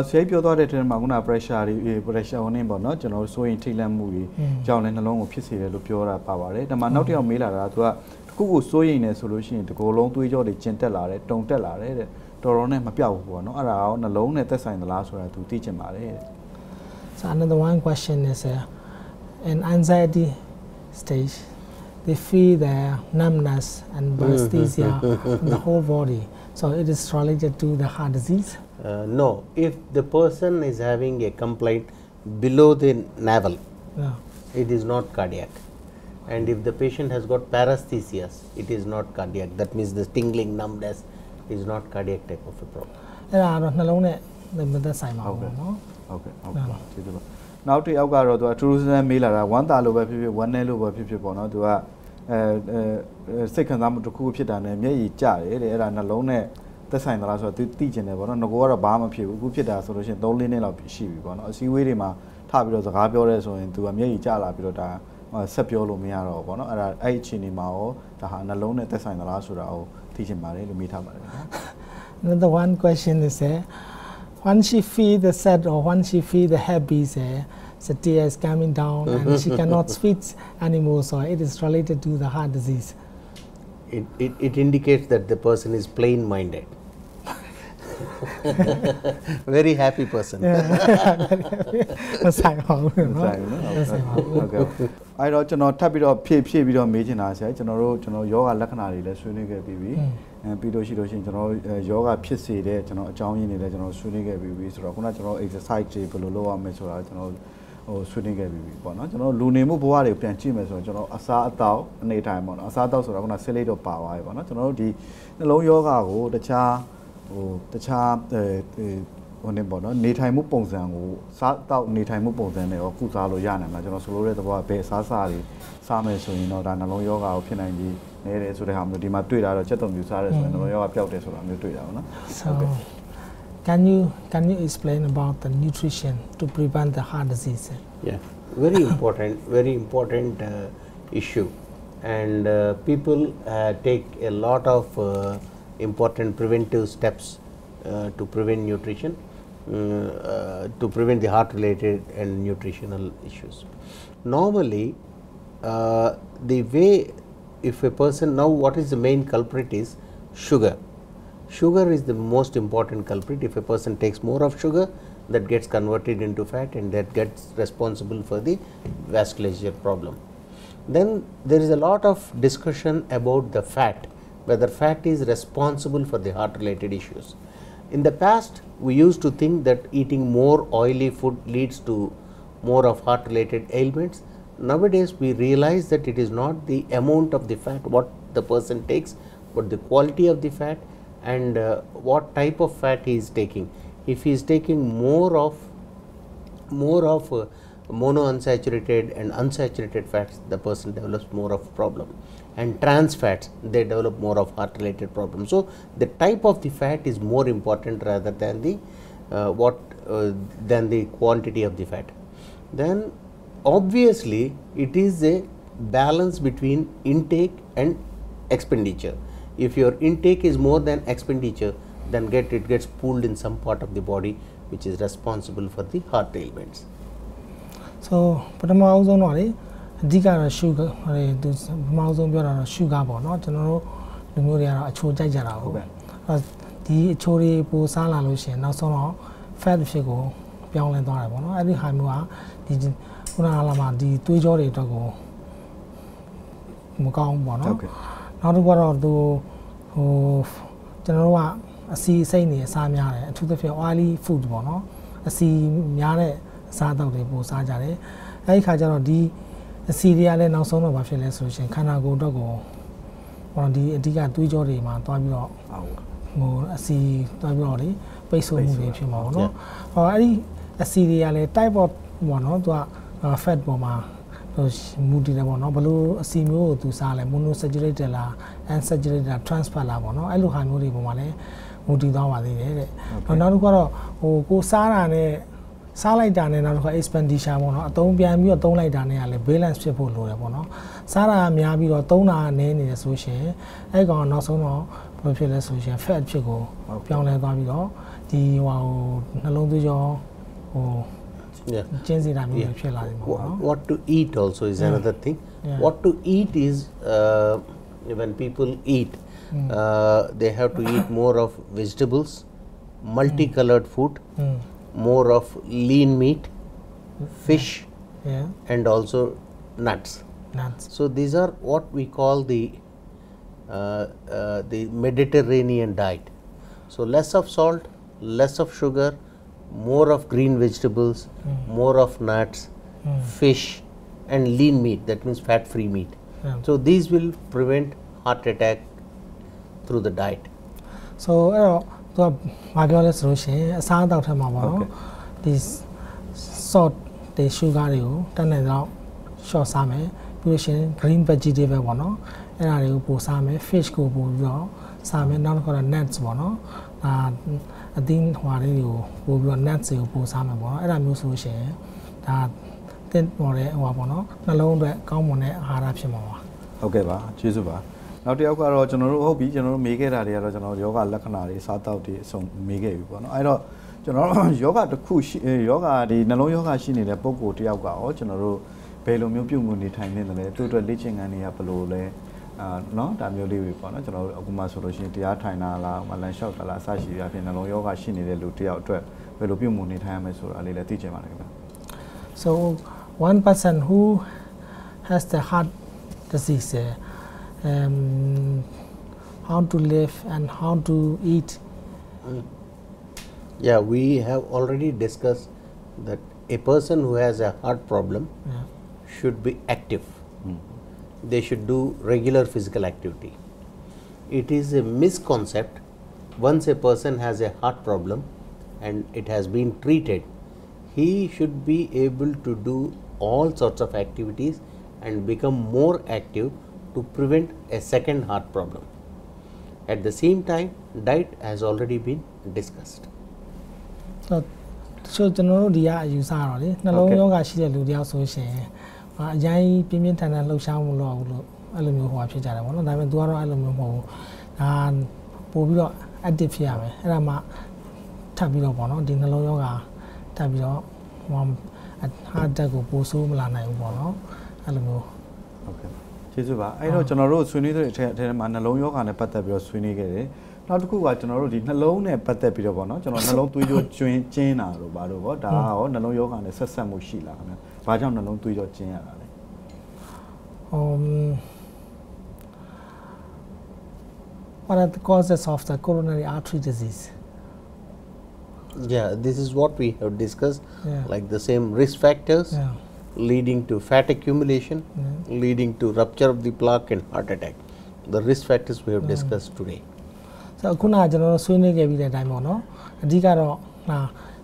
ဆရာပြောသွားတဲ့ထဲမှာခုန pressure တွေ pressure ဝင်နေပေါ့နော်ကျွန်တော်တို့ဆိုရင်ထိတ်လန့်မှုတွေကြောင့်လည်းနှလုံးကိုဖြစ်စေတယ်လို့ပြောတာပါပါတယ်ဒါမှနောက်တစ်ယောက်မေးလာတာကသူကတခုခုစိုးရိမ်နေဆိုလို့ရှိရင်ဒီကိုယ်လုံးသွေးကြောတွေကျင်တက်လာတယ်တုန်တက်လာတယ်တဲ့တော်တော်နဲ့မပြောက်ဘူးပေါ့နော်အဲ့ဒါရောနှလုံးနဲ့သက်ဆိုင်သလားဆိုတာသူသိချင်ပါတယ်တဲ့ So another one question is in anxiety stage they feel the numbness and paresthesia in the whole body so it is related to the heart disease no if the person is having a complaint below the navel it is not cardiac and if the patient has got paresthesia it is not cardiac that means the tingling numbness is not cardiac type of a problem အဲ့ဒါတော့နှလုံးနဲ့သက်ဆိုင်ပါဘူးเนาะဟုတ်ကဲ့ကျေးဇူးပါနောက်တစ်ယောက်ကတော့သူကထူးထူးဆန်းဆန်းမေးလာတာဝမ်းသာလို့ပဲဖြစ်ဖြစ်ဝမ်းနည်းလို့ပဲဖြစ်ဖြစ်ပေါ့နော်သူကစိတ်ခံစားမှုတစ်ခုဖြစ်တာနဲ့မျက်ရည်ကျတယ်တဲ့အဲ့ဒါနှလုံးနဲ့ သက်ဆိုင်သလားဆိုတော့သူသိကျင်တယ်ပေါ့နော်ငကိုကတော့ဘာမှမဖြစ်ဘူးအခုဖြစ်တာဆိုလို့ရှိရင်3-4နှစ်လောက်ရှိပြီပေါ့နော်အစည်းအဝေးတွေမှာထပြီးတော့စကားပြောရဲဆိုရင်သူကမျက်ရည်ကျလာပြီးတော့ဒါဆက်ပြောလို့မရတော့ဘူးပေါ့နော်အဲ့အခြေအနေမှာရောဒါဟာနှလုံးနဲ့သက်ဆိုင်သလားဆိုတာကိုသိချင်ပါတယ်လို့မေးထားပါတယ်နော် Another one question is when she feel the sad or when she feel the happy the tears coming down and she cannot speak anymore, so it is related to the heart disease. It indicates that the person is plain-minded. Very happy person. ဆိုင်ပါဘူးနော် ဟုတ်ကဲ့အဲ့တော့ကျွန်တော်ထပ်ပြီးတော့ဖြည့်ပြီးတော့မေးချင်တာဆရာကျွန်တော်ယောဂလက္ခဏာတွေလည်းဆွေးနွေးခဲ့ပြီးပြီပြီးလို့ရှိရင်ကျွန်တော်ယောဂဖြစ်စေတဲ့ကျွန်တော်အကြောင်းရင်းတွေလည်းကျွန်တော်ဆွေးနွေးခဲ့ပြီးပြီဆိုတော့ခုနကျွန်တော် exercise တွေဘယ်လိုလုပ်ရမလဲဆိုတာကျွန်တော်ဆွေးနွေးခဲ့ပြီးပြီပေါ့နော်ကျွန်တော်လူနေမှုဘဝတွေပြန်ကြည့်မယ်ဆိုတော့ကျွန်တော်အစားအသောက်အနေတိုင်းပေါ့နော်အစားအသောက်ဆိုတာခုနဆေးလိပ်တော့ပါသွားပြီပေါ့နော်ကျွန်တော်တို့ဒီနှလုံးယောဂကိုတခြားဟိုနေပေါ့နော်နေထိုင်မှုပုံစံကိုစားတောက်နေထိုင်မှုပုံစံနဲ့ရောကုစားလို့ရနိုင်မှာကျွန်တော်ဆိုလိုတဲ့သဘောကဘယ်အစားအစာတွေစားမယ်ဆိုရင်တော့ဒါနှလုံးယောဂကိုဖြစ်နိုင်ပြီးနေတယ်ဆိုတဲ့ဟာမျိုးဒီမှာတွေ့တာတော့ချက်တုံပြူစားတယ်ဆိုရင်နှလုံးယောဂပျောက်တယ်ဆိုတာမျိုးတွေ့တာပေါ့နော် So can you explain about the nutrition to prevent the heart disease? Yeah, very important issue, and people take a lot of important preventive steps to prevent nutrition, to prevent the heart related and nutritional issues. Normally the way, if a person, now what is the main culprit is sugar. Sugar is the most important culprit. If a person takes more of sugar, that gets converted into fat and that gets responsible for the vasculature problem. Then there is a lot of discussion about the fat, whether fat is responsible for the heart related issues. In the past we used to think that eating more oily food leads to more of heart related ailments. Nowadays we realize that it is not the amount of the fat what the person takes, but the quality of the fat and what type of fat he is taking. If he is taking more of monounsaturated and unsaturated fats, the person develops more of problem, and trans fats, they develop more of heart related problems. So the type of the fat is more important rather than the than the quantity of the fat. Then obviously it is a balance between intake and expenditure. If your intake is more than expenditure, then it gets pooled in some part of the body which is responsible for the heart ailments. So ပထမအဆုံးတော့လေအဓိကတော့ sugar သူပထမဆုံးပြောတာတော့ sugar ပေါ့နော်ကျွန်တော်တို့လူမျိုးတွေကတော့အချိုကြိုက်ကြတာဟုတ်ပဲဒီအချိုတွေပိုစားလာလို့ရှိရင်နောက်ဆုံးတော့ fat ဖြစ်ကိုပြောင်းလဲသွားတယ်ပေါ့နော်အဲ့ဒီဟာမျိုးကဒီခုနကလာမှာဒီသွေးကြောတွေအတွက်ကိုမကောင်းဘူးပေါ့နော်နောက်တစ်ခုကတော့သူဟိုကျွန်တော်တို့ကအစီစိတ်နေအစားများတယ်အထူးသဖြင့် oily food ပေါ့နော်အစီများတဲ့အစားအသောက်တွေပိုစားကြတယ်အဲ့ဒီခါကျတော့ဒီအစီတွေကလည်းနောက်ဆုံးတော့ဘာဖြစ်လဲဆိုရှင်ခန္ဓာကိုယ်အတွက်ကိုဟိုဒီအဓိကသွေးကြောတွေမှာတွားပြီးတော့ဟိုအစီတွားပြီးတော့လေပိတ်ဆို့မှုတွေဖြစ်မှာပေါ့နော်ဟောအဲ့ဒီအစီတွေကလည်း type of ပေါ့နော်သူက fat ပေါ်မှာမူတည်တယ်ပေါ့နော်ဘလို့အစီမျိုးကိုသူစားလဲ monosaturated လား unsaturated လား trans fat လားပေါ့နော်အဲ့လိုဟာမျိုးတွေပုံမှာလည်းမူတည်သွားပါသေးတယ်တဲ့နောက်တစ်ခုကတော့ဟိုကိုစားတာနဲ့စားလိုက်တာနဲ့နောက်တစ်ခါ expenditure ပေါ့နော်အသုံးပြန်ပြီးတော့သုံးလိုက်တာနဲ့ကလည်း balance ဖြစ်ဖို့လိုတယ်ပေါ့နော်စားတာများပြီးတော့သုံးတာနည်းနေတယ်ဆိုရှင်အဲ့ကောင်နောက်ဆုံးတော့ဘယ်ဖြစ်လဲဆိုရှင် fat ဖြစ်ကိုပြောင်းလဲသွားပြီးတော့ဒီဟိုနှလုံးသွေးကြောဟိုwhat to eat also is another thing. What to eat is when people eat, they have to eat more of vegetables, multicolored food, more of lean meat, fish, and also nuts. So these are what we call the Mediterranean diet. So less of salt, less of sugar, more of green vegetables, more of nuts, fish and lean meat, that means fat free meat. So these will prevent heart attack through the diet. So သူကဘာပြောလဲဆိုလို့ရှိရင်အစားအသောက်ထက်မှာပေါ့နော်ဒီ salt တွေ sugar တွေကိုတက်နေတော့ short စားမယ်ပြီးလို့ရှိရင် green vegetable ပေါ့နော်အဲ့ဒါတွေကိုပိုစားမယ် fish ကိုပိုပြီးတော့ စားမယ်နောက်တစ်ခါတော့ nuts ပေါ့နော်အသင်းဟွာလေးကိုပို့ပြီးတော့ nuts ကိုပို့စားမယ်ပေါ့နော်အဲ့ဒါမျိုးဆိုလို့ရှိရင်ဒါတင်ပေါ်တဲ့ဟွာပေါ့နော်နှလုံးအတွက်ကောင်းမွန်တဲ့အာဟာရဖြစ်မှာပါဟုတ်ကဲ့ပါကျေးဇူးပါနောက်တစ်ယောက်ကတော့ကျွန်တော်တို့ဟုတ်ပြီကျွန်တော်တို့မေးခဲ့တာတွေကတော့ကျွန်တော်ယောဂလက္ခဏာတွေစားတောက်တွေအစုံမေးခဲ့ပြီပေါ့နော်အဲ့တော့ကျွန်တော်ယောဂတစ်ခုယောဂဒီနှလုံးယောဂရှိနေတဲ့ပုံကိုတယောက်ကရောကျွန်တော်တို့ဘယ်လိုမျိုးပြုမှုနေထိုင်နေတယ်လဲသူ့အတွက်လေ့ကျင့်ခန်းတွေကဘယ်လိုလဲနော်ဒါမျိုးလေးပဲပေါ့နော်ကျွန်တော်တို့အခုမှဆိုလို့ရှိရင်တရားထိုင်တာလားမလန်လျှောက်တာလားအစရှိရအပြင်နှလုံးယောဂရှိနေတဲ့လူတယောက်အတွက်ဘယ်လိုပြုမှုနေထိုင်ရမလဲဆိုတာလေးလည်းသိချင်ပါတယ်ခင်ဗျာ So one person who has the heart disease how to live and how to eat yeah we have already discussed that a person who has a heart problem should be active they should do regular physical activity it is a misconcept once a person has a heart problem and it has been treated he should be able to do all sorts of activities and become more active to prevent a second heart problem. At the same time, diet has already been discussed. So ကျွန်တော်တို့ဒီကအယူဆတော့လေနှလုံးယောဂရှိတဲ့လူတယောက်ဆိုရှင်အရင်ပြင်းပြင်းထန်ထန်လှုပ်ရှားမှုလို့အဲ့လိုမျိုးဟောဖြစ်ကြတယ်ပေါ့နော်ဒါပေမဲ့ तू ကတော့အဲ့လိုမျိုးမဟုတ်ဘူးဒါပို့ပြီးတော့ active ဖြစ်ရမယ်အဲ့ဒါမှထပ်ပြီးတော့ပေါ့နော်ဒီနှလုံးယောဂထပ်ပြီးတော့heart attack ကိုပို့ဆိုးမလာနိုင်ဘူးပေါ့နော်အဲ့လိုမျိုးဟုတ်ကဲ့ကျေးဇူးပါအဲ့တော့ကျွန်တော်တို့ဆွေးနွေးတဲ့အထက်မှာနှလုံးယောဂနဲ့ပတ်သက်ပြီးတော့ဆွေးနွေးခဲ့တယ်နောက်တစ်ခုကကျွန်တော်တို့ဒီနှလုံးနဲ့ပတ်သက်ပြီးတော့ပေါ့နော်ကျွန်တော်နှလုံးသွေးကြောကျင်းတာတို့ဘာလို့ပေါ့ဒါရောနှလုံးယောဂနဲ့ဆက်ဆက်မှုရှိလားခင်ဗျဘာကြောင့်နှလုံးသွေးကြောကျင်းရတာလဲwhat are the causes of the coronary artery disease yeah this is what we have discussed like the same risk factors leading to fat accumulation leading to rupture of the plaque and heart attack the risk factors we have discussed today so ခုနကကျွန်တော်တို့ဆွေးနွေးခဲ့ပြီးတဲ့အတိုင်းပေါ့နော်အဓိကတော့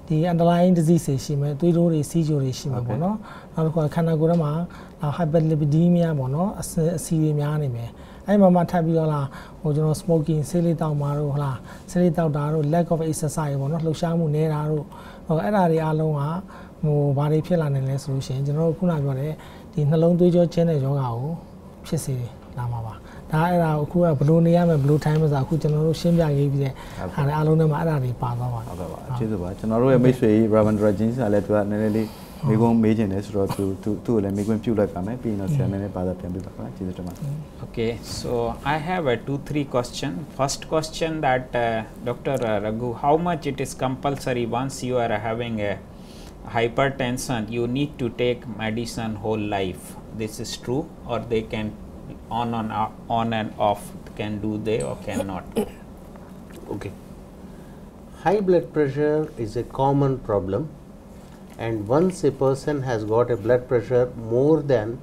ဒီ underlying disease တွေရှိမယ်သွေးတိုးတွေစီးချိုတွေရှိမယ်ပေါ့နော်နောက်တစ်ခုကခန္ဓာကိုယ်ထဲမှာ hyperlipidemia ပေါ့နော်အဆီတွေများနေမယ်အဲ့မှာထပ်ပြီးတော့ဟိုကျွန်တော် smoking ဆေးလေးတောက်မှာတို့ဆေးလေးတောက်တာတို့ lack of exercise ပေါ့နော်လှုပ်ရှားမှုနည်းတာတို့အဲ့ဒါတွေအားလုံးကဟိုဘာတွေဖြစ်လာနိုင်လဲဆိုလို့ရှိရင်ကျွန်တော်တို့ခုနပြောတဲ့ဒီနှလုံးသွေးကြောကျဉ်းတဲ့ယောဂါကိုဖြစ်စေလာမှာပါဒါအဲ့ဒါအခုကဘယ်လိုနေရမလဲဘယ်လိုထိုင်မလဲအခုကျွန်တော်တို့ရှင်းပြရေးပြီးတဲ့အားလုံးထဲမှာအဲ့ဒါတွေပါသွားပါဟုတ်ကဲ့ပါကျေးဇူးပါကျွန်တော်တို့ရဲ့မိတ်ဆွေ Ravindra Jeans ကလည်းသူကနည်းနည်းလေးမိကွန်းမေးခြင်းတယ်ဆိုတော့သူ့ကိုလည်းမိကွန်းပြုတ်လိုက်ပါမယ်ပြီးရင်တော့ဆရာနည်းနည်းပါသာပြန်ပြပါခင်ဗျာကျေးဇူးတင်ပါတယ် Okay, so I have a 2-3 question. First question that Dr. Raghu, how much it is compulsory once you are having a hypertension you need to take medicine whole life? This is true, or they can on and off can do they or cannot? Okay, high blood pressure is a common problem, and once a person has got a blood pressure more than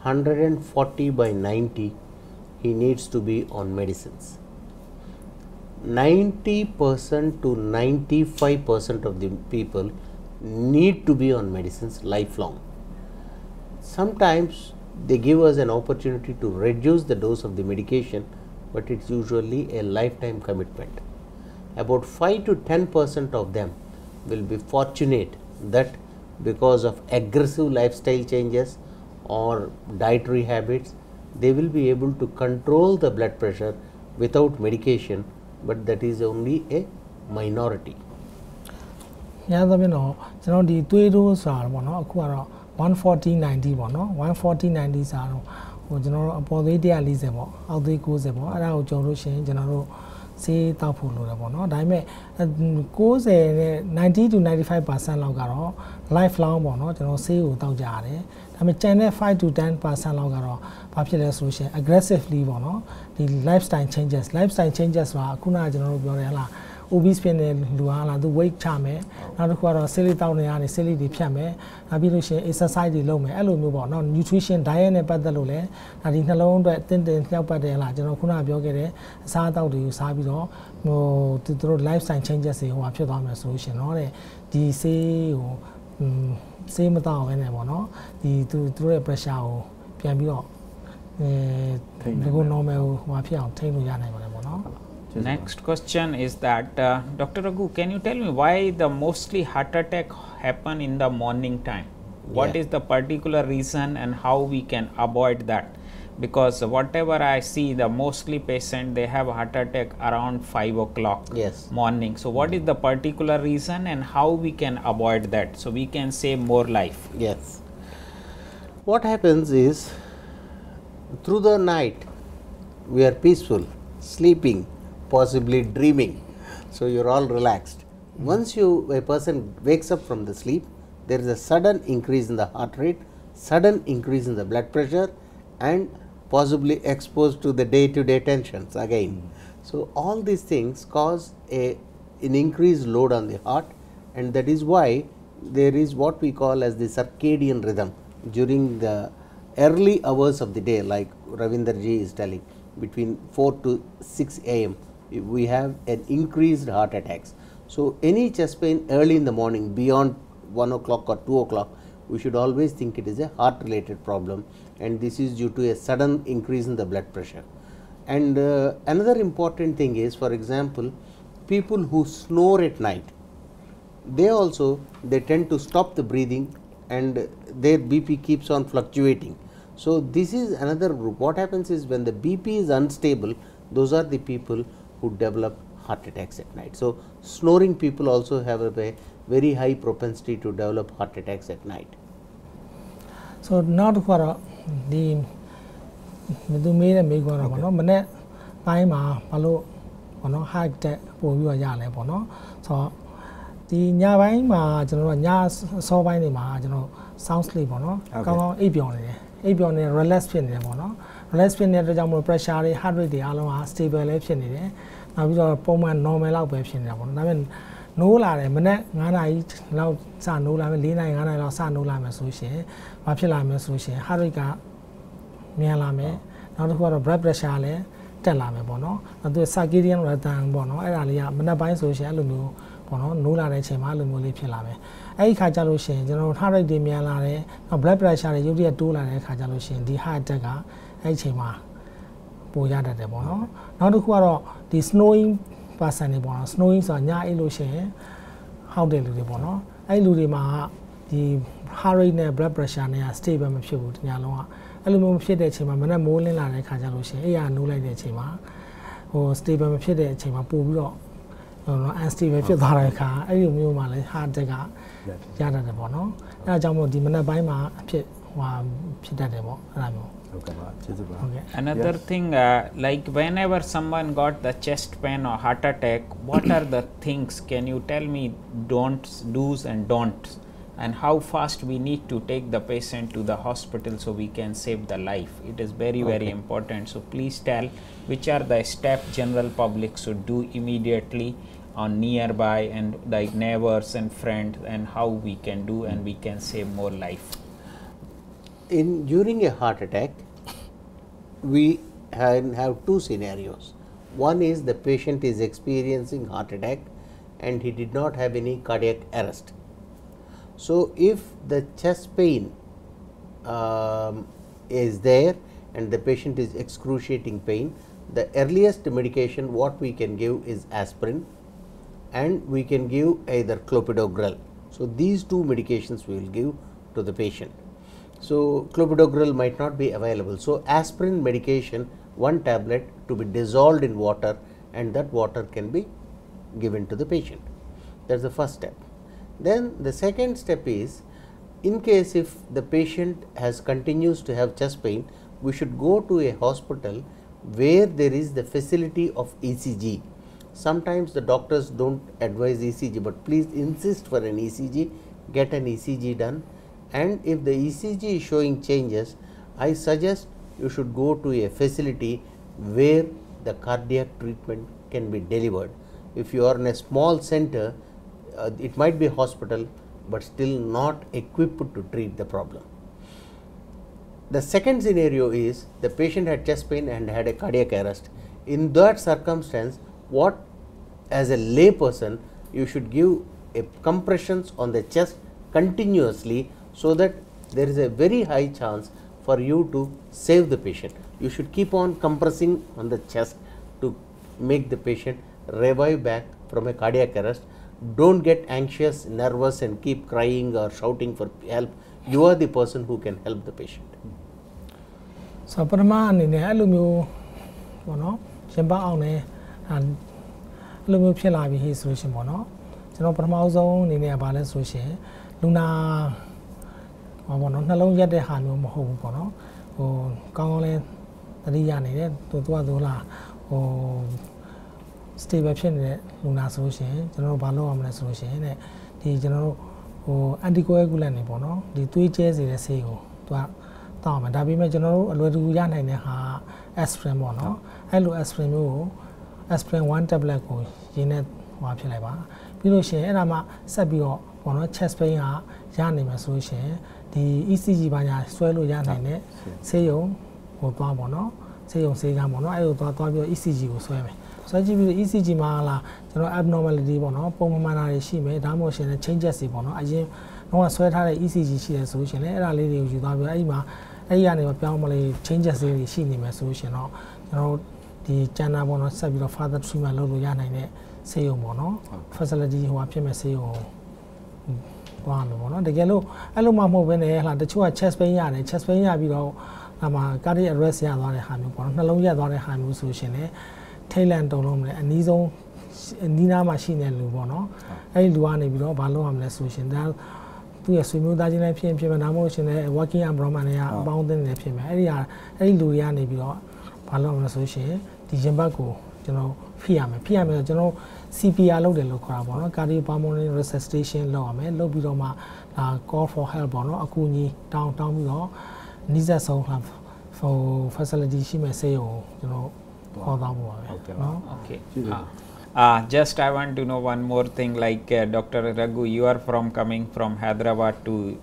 140 by 90 he needs to be on medicines. 90% to 95% of the people need to be on medicines lifelong. Sometimes they give us an opportunity to reduce the dose of the medication, but it's usually a lifetime commitment. About 5 to 10% of them will be fortunate that because of aggressive lifestyle changes or dietary habits they will be able to control the blood pressure without medication, but that is only a minority. ညာသဖြင့်တော့ကျွန်တော်ဒီသွေးတိုးဆိုတာပေါ့နော်အခုကတော့140-90ပေါ့နော်140-90စာတော့ဟိုကျွန်တော်တို့အပေါ်သွေး140ပေါ့အောက်သွေး90ပေါ့အဲ့ဒါကိုကြုံလို့ရှိရင်ကျွန်တော်တို့ဆေးတောက်ဖို့လိုတယ်ပေါ့နော်ဒါပေမဲ့90နဲ့90 to 95% လောက်ကတော့ life long ပေါ့နော်ကျွန်တော်ဆေးကိုတောက်ကြရတယ်ဒါပေမဲ့ကျန်တဲ့5 to 10% လောက်ကတော့ဘာဖြစ်လဲဆိုလို့ရှိရင် aggressively ပေါ့နော်ဒီ lifestyle changes ဆိုတာခုနကကျွန်တော်တို့ပြောတယ်ဟလား obese ဖြစ်နေလူဟာလားသူ weight ချမယ်နောက်တစ်ခုကတော့ဆေးလေးတောက်နေရတယ်ဆေးလေးတွေဖြတ်မယ်နောက်ပြီးလို့ရှိရင် exercise တွေလုပ်မယ်အဲ့လိုမျိုးပေါ့နော် nutrition diet နဲ့ပတ်သက်လို့လည်းဒါဒီနှလုံးအတွက်တင်းလျှောက်ပတ်တယ်ဟလားကျွန်တော်ခုနကပြောခဲ့တဲ့အစားအသောက်တွေကိုစားပြီးတော့ဟိုသူတို့ lifestyle changes တွေဟိုဟာဖြစ်သွားမယ်ဆိုလို့ရှိရင်တော့တဲ့ဒီဆေးဟိုဆေးမတောက်ဘဲနဲ့ပေါ့နော်ဒီသူတို့ရဲ့ pressure ကိုပြန်ပြီးတော့ဒီကို normal ဟိုဟာဖြစ်အောင်ထိန်းလို့ရနိုင်ပါတယ်ပေါ့နော်ကျေ Next question is that Dr. Raghu, can you tell me why the mostly heart attack happen in the morning time? What Yeah. is the particular reason and how we can avoid that? Because whatever I see, the mostly patient they have heart attack around 5 o'clock Yes. morning. So what is the particular reason and how we can avoid that so we can save more life? Yes. What happens is, through the night we are peaceful, sleeping, possibly dreaming, so you are all relaxed. Once a person wakes up from the sleep, there is a sudden increase in the heart rate, sudden increase in the blood pressure, and possibly exposed to the day-to-day tensions again. So all these things cause an increased load on the heart, and that is why there is what we call as the circadian rhythm during the early hours of the day, like Ravinderji is telling, between 4 to 6 a.m. we have an increased heart attacks. So any chest pain early in the morning beyond 1 o'clock or 2 o'clock, we should always think it is a heart related problem, and this is due to a sudden increase in the blood pressure. And another important thing is, for example, people who snore at night, they tend to stop the breathing and their BP keeps on fluctuating. So this is another group. What happens is, when the BP is unstable, those are the people who develop heart attacks at night. So snoring people also have a very high propensity to develop heart attacks at night. So now to for the do me the make one of no mane pai ma palo ono heart attack ပို့ပြီးတော့ရလဲပေါ့နော်ဆိုတော့ဒီညပိုင်းမှာကျွန်တော်တို့ညစောပိုင်းတွေမှာကျွန်တော် sound sleep ပေါ့နော်ကောင်းကောင်းအိပ်ပျော်နေတယ်အိပ်ပျော်နေ relax ဖြစ်နေတယ်ပေါ့နော် relax ဖြစ်နေတဲ့အတွက်ကြောင့်မို့ pressure တွေ heart rate တွေအားလုံးက stable လည်းဖြစ်နေတယ်နောက်ပြီးတော့ပုံမှန် normal လောက်ပဲဖြစ်နေတာပေါ့နော်ဒါပေမဲ့နိုးလာတယ်မနေ့9နာရီလောက်စနိုးလာမယ်4နာရီ9နာရီလောက်စနိုးလာမယ်ဆိုရှင်ဘာဖြစ်လာမလဲဆိုရှင် heart rate ကမြန်လာမယ်နောက်တစ်ခုကတော့ blood pressure လည်းတက်လာမယ်ပေါ့နော်နောက်သူ circadian rhythm ပေါ့နော်အဲ့ဒါလေးကမနေ့ပိုင်းဆိုရှင်အဲ့လိုမျိုးပေါ့နော်နိုးလာတဲ့အချိန်မှာအဲ့လိုမျိုးလေးဖြစ်လာမယ်အဲ့ဒီခါကျလို့ရှိရင်ကျွန်တော်တို့ heart rate တွေမြန်လာတယ်နောက် blood pressure တွေရုတ်တရက်တိုးလာတဲ့ခါကျလို့ရှိရင်ဒီ heart attack ကအဲ့ဒီအချိန်မှာပိုရတတ်တယ်ပေါ့နော်နောက်တစ်ခုကတော့ဒီ snowing person တွေပေါ့နော် snowing ဆိုတာညအိပ်လို့ရှိရင်ဟောက်တဲ့လူတွေပေါ့နော်အဲ့လူတွေမှာဒီ heart rate နဲ့ blood pressure နဲ့ stable မဖြစ်ဘူးတညလုံးကအဲ့လိုမျိုးဖြစ်တဲ့အချိန်မှာမနေ့မိုးလင်းလာတဲ့ခါကျလို့ရှိရင်အဲ့ရနိုးလိုက်တဲ့အချိန်မှာဟို stable မဖြစ်တဲ့အချိန်မှာပို့ပြီးတော့unstable ဖြစ်သွားတဲ့အခါအဲ့ဒီမျိုးမှာလည်း heart attack ကရတတ်တယ်ပေါ့နော်အဲ့ဒါကြောင့်မို့ဒီမနေ့ပိုင်းမှာဖြစ်တတ်တယ်ပေါ့အဲ့ဒါမျိုးAnother thing, like whenever someone got the chest pain or heart attack, what are the things? Can you tell me don'ts, do's and don'ts, and how fast we need to take the patient to the hospital so we can save the life? It is very important. So please tell which are the steps general public should do immediately on nearby and like neighbors and friends, and how we can do and we can save more life. During a heart attack, we have two scenarios. One is the patient is experiencing heart attack and he did not have any cardiac arrest. So if the chest pain is there and the patient is excruciating pain, the earliest medication what we can give is aspirin, and we can give either clopidogrel. So these two medications we will give to the patient. So clopidogrel might not be available. So aspirin medication, 1 tablet to be dissolved in water, and that water can be given to the patient. That's the first step. Then the second step is, in case if the patient continues to have chest pain, we should go to a hospital where there is the facility of ECG. Sometimes the doctors don't advise ECG, but please insist for an ECG, get an ECG done. And if the ECG is showing changes, I suggest you should go to a facility where the cardiac treatment can be delivered. If you are in a small center, it might be a hospital, but still not equipped to treat the problem. The second scenario is the patient had chest pain and had a cardiac arrest. In that circumstance, what as a lay person you should give compressions on the chest continuously, so that there is a very high chance for you to save the patient. You should keep on compressing on the chest to make the patient revive back from a cardiac arrest. Don't get anxious, nervous and keep crying or shouting for help. You are the person who can help the patient. So, Parama and Alumu, Shemba Aune and Lumu Pilavi, his solution mono. So, Paramazo, Nina Balance Sushi, Luna, Nalo Yade Hanu Mohopono, or Kangole, the Diane, Tutuadula, or Steve Epson, Luna Solution, General Balo Amna Solution, the General anticoagulant, the 2 chairs in a sale. Tom and Dabi General, a little yan and a aspirin mono. I look aspirin 1 tablet, Jinet Wapileva. Below share, Rama Sabio, one chest pain, Yanim Association, the ECG Banya, Swallow Yan and it, Sayo, or Babono, Sayo Segamono, I will talk about ECG or swimming. So I give you the ECG mala, abnormality, pulmonary shime, damotion and changes the bono. I give no one sweat had ECG solution. I lady you have a changes the shine solution. The China bono sabi father swimmer logo yana say mono, facility who appear say one. The yellow, Alumamo when they had the 2 chest pain and chest pain below cardiac arrest ya on a hand, Naloya on a hand solution. Thailand and his own Nina machine and Lubono. I do one below Balo and solution. That to a smooth PM and emotion, working and Bromania, bound in the PM area. I do Yanni below Balo and associate, the Jimbaco, PM, general CPR loaded local, cardiopulmonary resuscitation law, low below call for help, Akuni, downtown below, Nisa so for facility she may say, Okay. Just I want to know one more thing, like Dr. Raghu, you are coming from Hyderabad to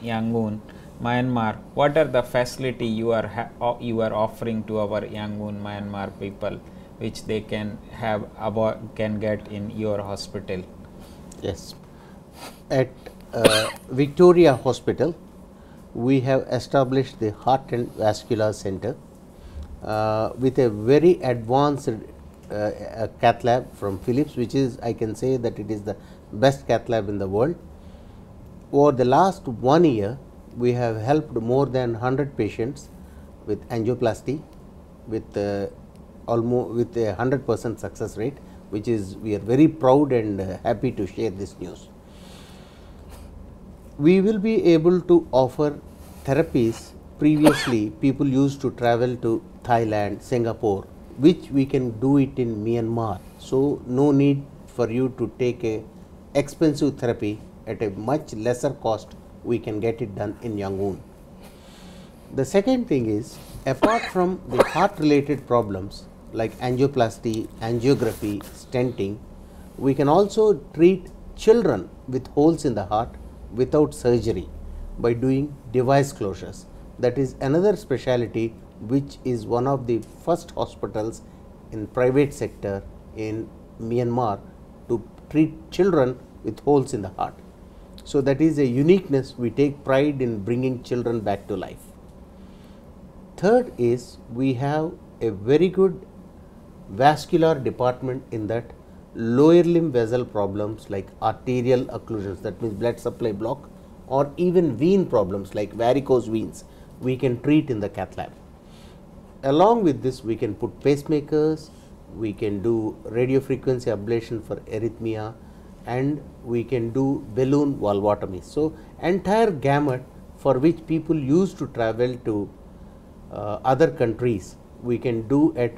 Yangon, Myanmar. What are the facility you are offering to our Yangon, Myanmar people, which they can get in your hospital? Yes, at Victoria Hospital, we have established the Heart and Vascular Center. With a very advanced cath lab from Philips, which is, I can say that it is the best cath lab in the world. Over the last 1 year, we have helped more than 100 patients with angioplasty with almost with a 100% success rate, which is we are very proud and happy to share this news. We will be able to offer therapies. Previously, people used to travel to Thailand, Singapore, which we can do it in Myanmar. So, no need for you to take a expensive therapy at a much lesser cost. We can get it done in Yangon. The second thing is, apart from the heart related problems like angioplasty, angiography, stenting, we can also treat children with holes in the heart without surgery by doing device closures. That is another specialty which is one of the first hospitals in private sector in Myanmar to treat children with holes in the heart. So, that is a uniqueness. We take pride in bringing children back to life. Third is, we have a very good vascular department in that lower limb vessel problems like arterial occlusions, that means blood supply block, or even vein problems like varicose veins, we can treat in the cath lab. Along with this, we can put pacemakers, we can do radiofrequency ablation for arrhythmia, and we can do balloon valvotomy. So, entire gamut for which people used to travel to other countries, we can do at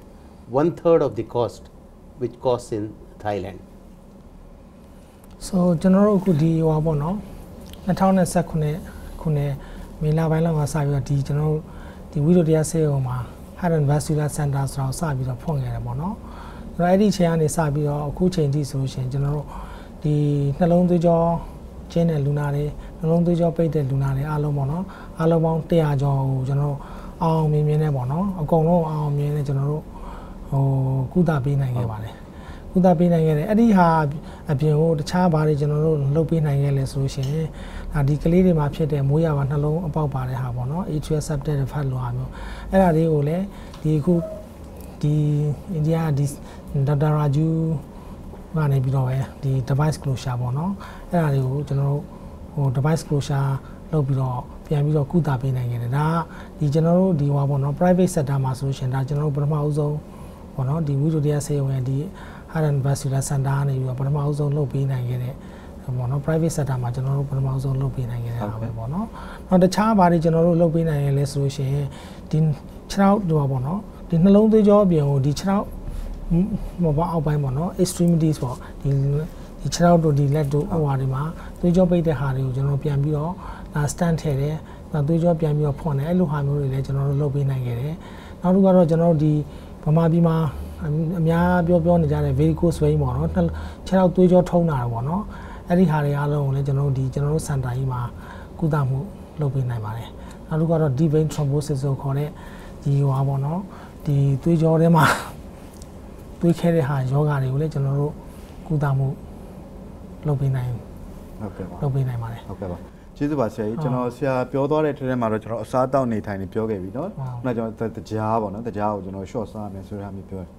1/3 of the cost which costs in Thailand. So, general kudi wabono, nataona sakune kune mila baila wasabi di general di video dia seo ma heart and vascular center so sabi do phong yare bono. Right di chain ni sabi do aku chain di solution general di nalong tu jo chain and lunare nalong tu jo pay de lunare alo bono alo bang 100 jo general အောင်မြင်မြင်နေပေါ့နော်အကုန်လုံးအောင်မြင်နေကျွန်တော်တို့ဟိုကုသပေးနိုင်ခဲ့ပါတယ်ကုသပေးနိုင်ခဲ့တယ်အဲ့ဒီဟာအပြင်ဟိုတခြားဘာတွေကျွန်တော်တို့လုပ်ပေးနိုင်ခဲ့လဲဆိုလို့ရှိရင်ဒါဒီကလေးတွေမှာဖြစ်တဲ့မိုးရပါနှလုံးအပေါက်ပါတဲ့ဟာပေါ့နော် atrial septal fat လိုဟာမျိုးအဲ့ဒါလေးကိုလည်းဒီအခုဒီအိန္ဒိယဒီ Dr. Raju ကနေပြီးတော့ပဲဒီ device closure ပေါ့နော်အဲ့ဒါတွေကိုကျွန်တော်တို့ဟို device closure လုပ်ပြီးတော့ပြန်ပြီးတော့ကုသပေးနိုင်ခဲ့တယ်ဒါကဒီကျွန်တော်တို့ဒီဟောပေါ့နော် private sector မှာဆိုလို့ရှိရင်ဒါကျွန်တော်တို့ပထမအဆုံးပေါ့နော်ဒီဝိတုတရားဆေးရုံရဲ့ဒီ Heart and Vascular Center ကနေပြီးတော့ပထမအဆုံးလုပ်ပေးနိုင်ခဲ့တဲ့ပေါ့နော် private sector မှာကျွန်တော်တို့ပထမဆုံးလုပ်ပေးနိုင်ခဲ့တာပဲပေါ့နော်နောက်တခြားဘာတွေကျွန်တော်တို့လုပ်ပေးနိုင်ရလဲဆိုလို့ရှိရင်ဒီခြေထောက်တို့ပေါ့နော်ဒီနှလုံးသွေးကြောအပြင်ကိုဒီခြေထောက်မဘောအောက်ပိုင်းပေါ့နော် extremities ပေါ့ဒီခြေထောက်တို့ဒီလက်တို့ဟိုဟာတွေမှာသွေးကြောပိတ်တဲ့ဟာတွေကိုကျွန်တော်ပြန်ပြီးတော့stand ထည့်တယ်သွေးကြောပြန်ပြီးတော့ဖွင့်တယ်အဲ့လိုဟာမျိုးတွေလည်းကျွန်တော်တို့လုပ်ပေးနိုင်ခဲ့တယ်နောက်တစ်ခုကတော့ကျွန်တော်တို့ဒီဗမာပြည်မှာအများပြောနေကြတဲ့ varicose vein ပေါ့နော်ခြေထောက်သွေးကြောထုံးတာပေါ့နော်အဲ့ဒီဟာတွေအားလုံးကိုလည်းကျွန်တော်တို့စင်တာကြီးမှာကုသမှုလုပ်ပေးနိုင်ပါတယ်နောက်တစ်ခုကတော့ deep vein thrombosis ဆိုခေါ်တဲ့ဒီဟိုဟာပေါ့နော်ဒီသွေးကြောထဲမှာသွေးခဲတဲ့ဟာယောဂါတွေကိုလည်းကျွန်တော်တို့ကုသမှုလုပ်ပေးနိုင်ဟုတ်ကဲ့ပါလုပ်ပေးနိုင်ပါတယ်ဟုတ်ကဲ့ပါကျေးဇူးပါဆရာကြီးကျွန်တော်ဆရာပြောသွားတဲ့ထဲမှာတော့ကျွန်တော်အစားတောက်နေထိုင်နေပြောခဲ့ပြီเนาะခုနကကျွန်တော်တရားပေါ့เนาะတရားကိုကျွန်တော် short စားမယ်ဆိုတာမျိုးပြောတယ်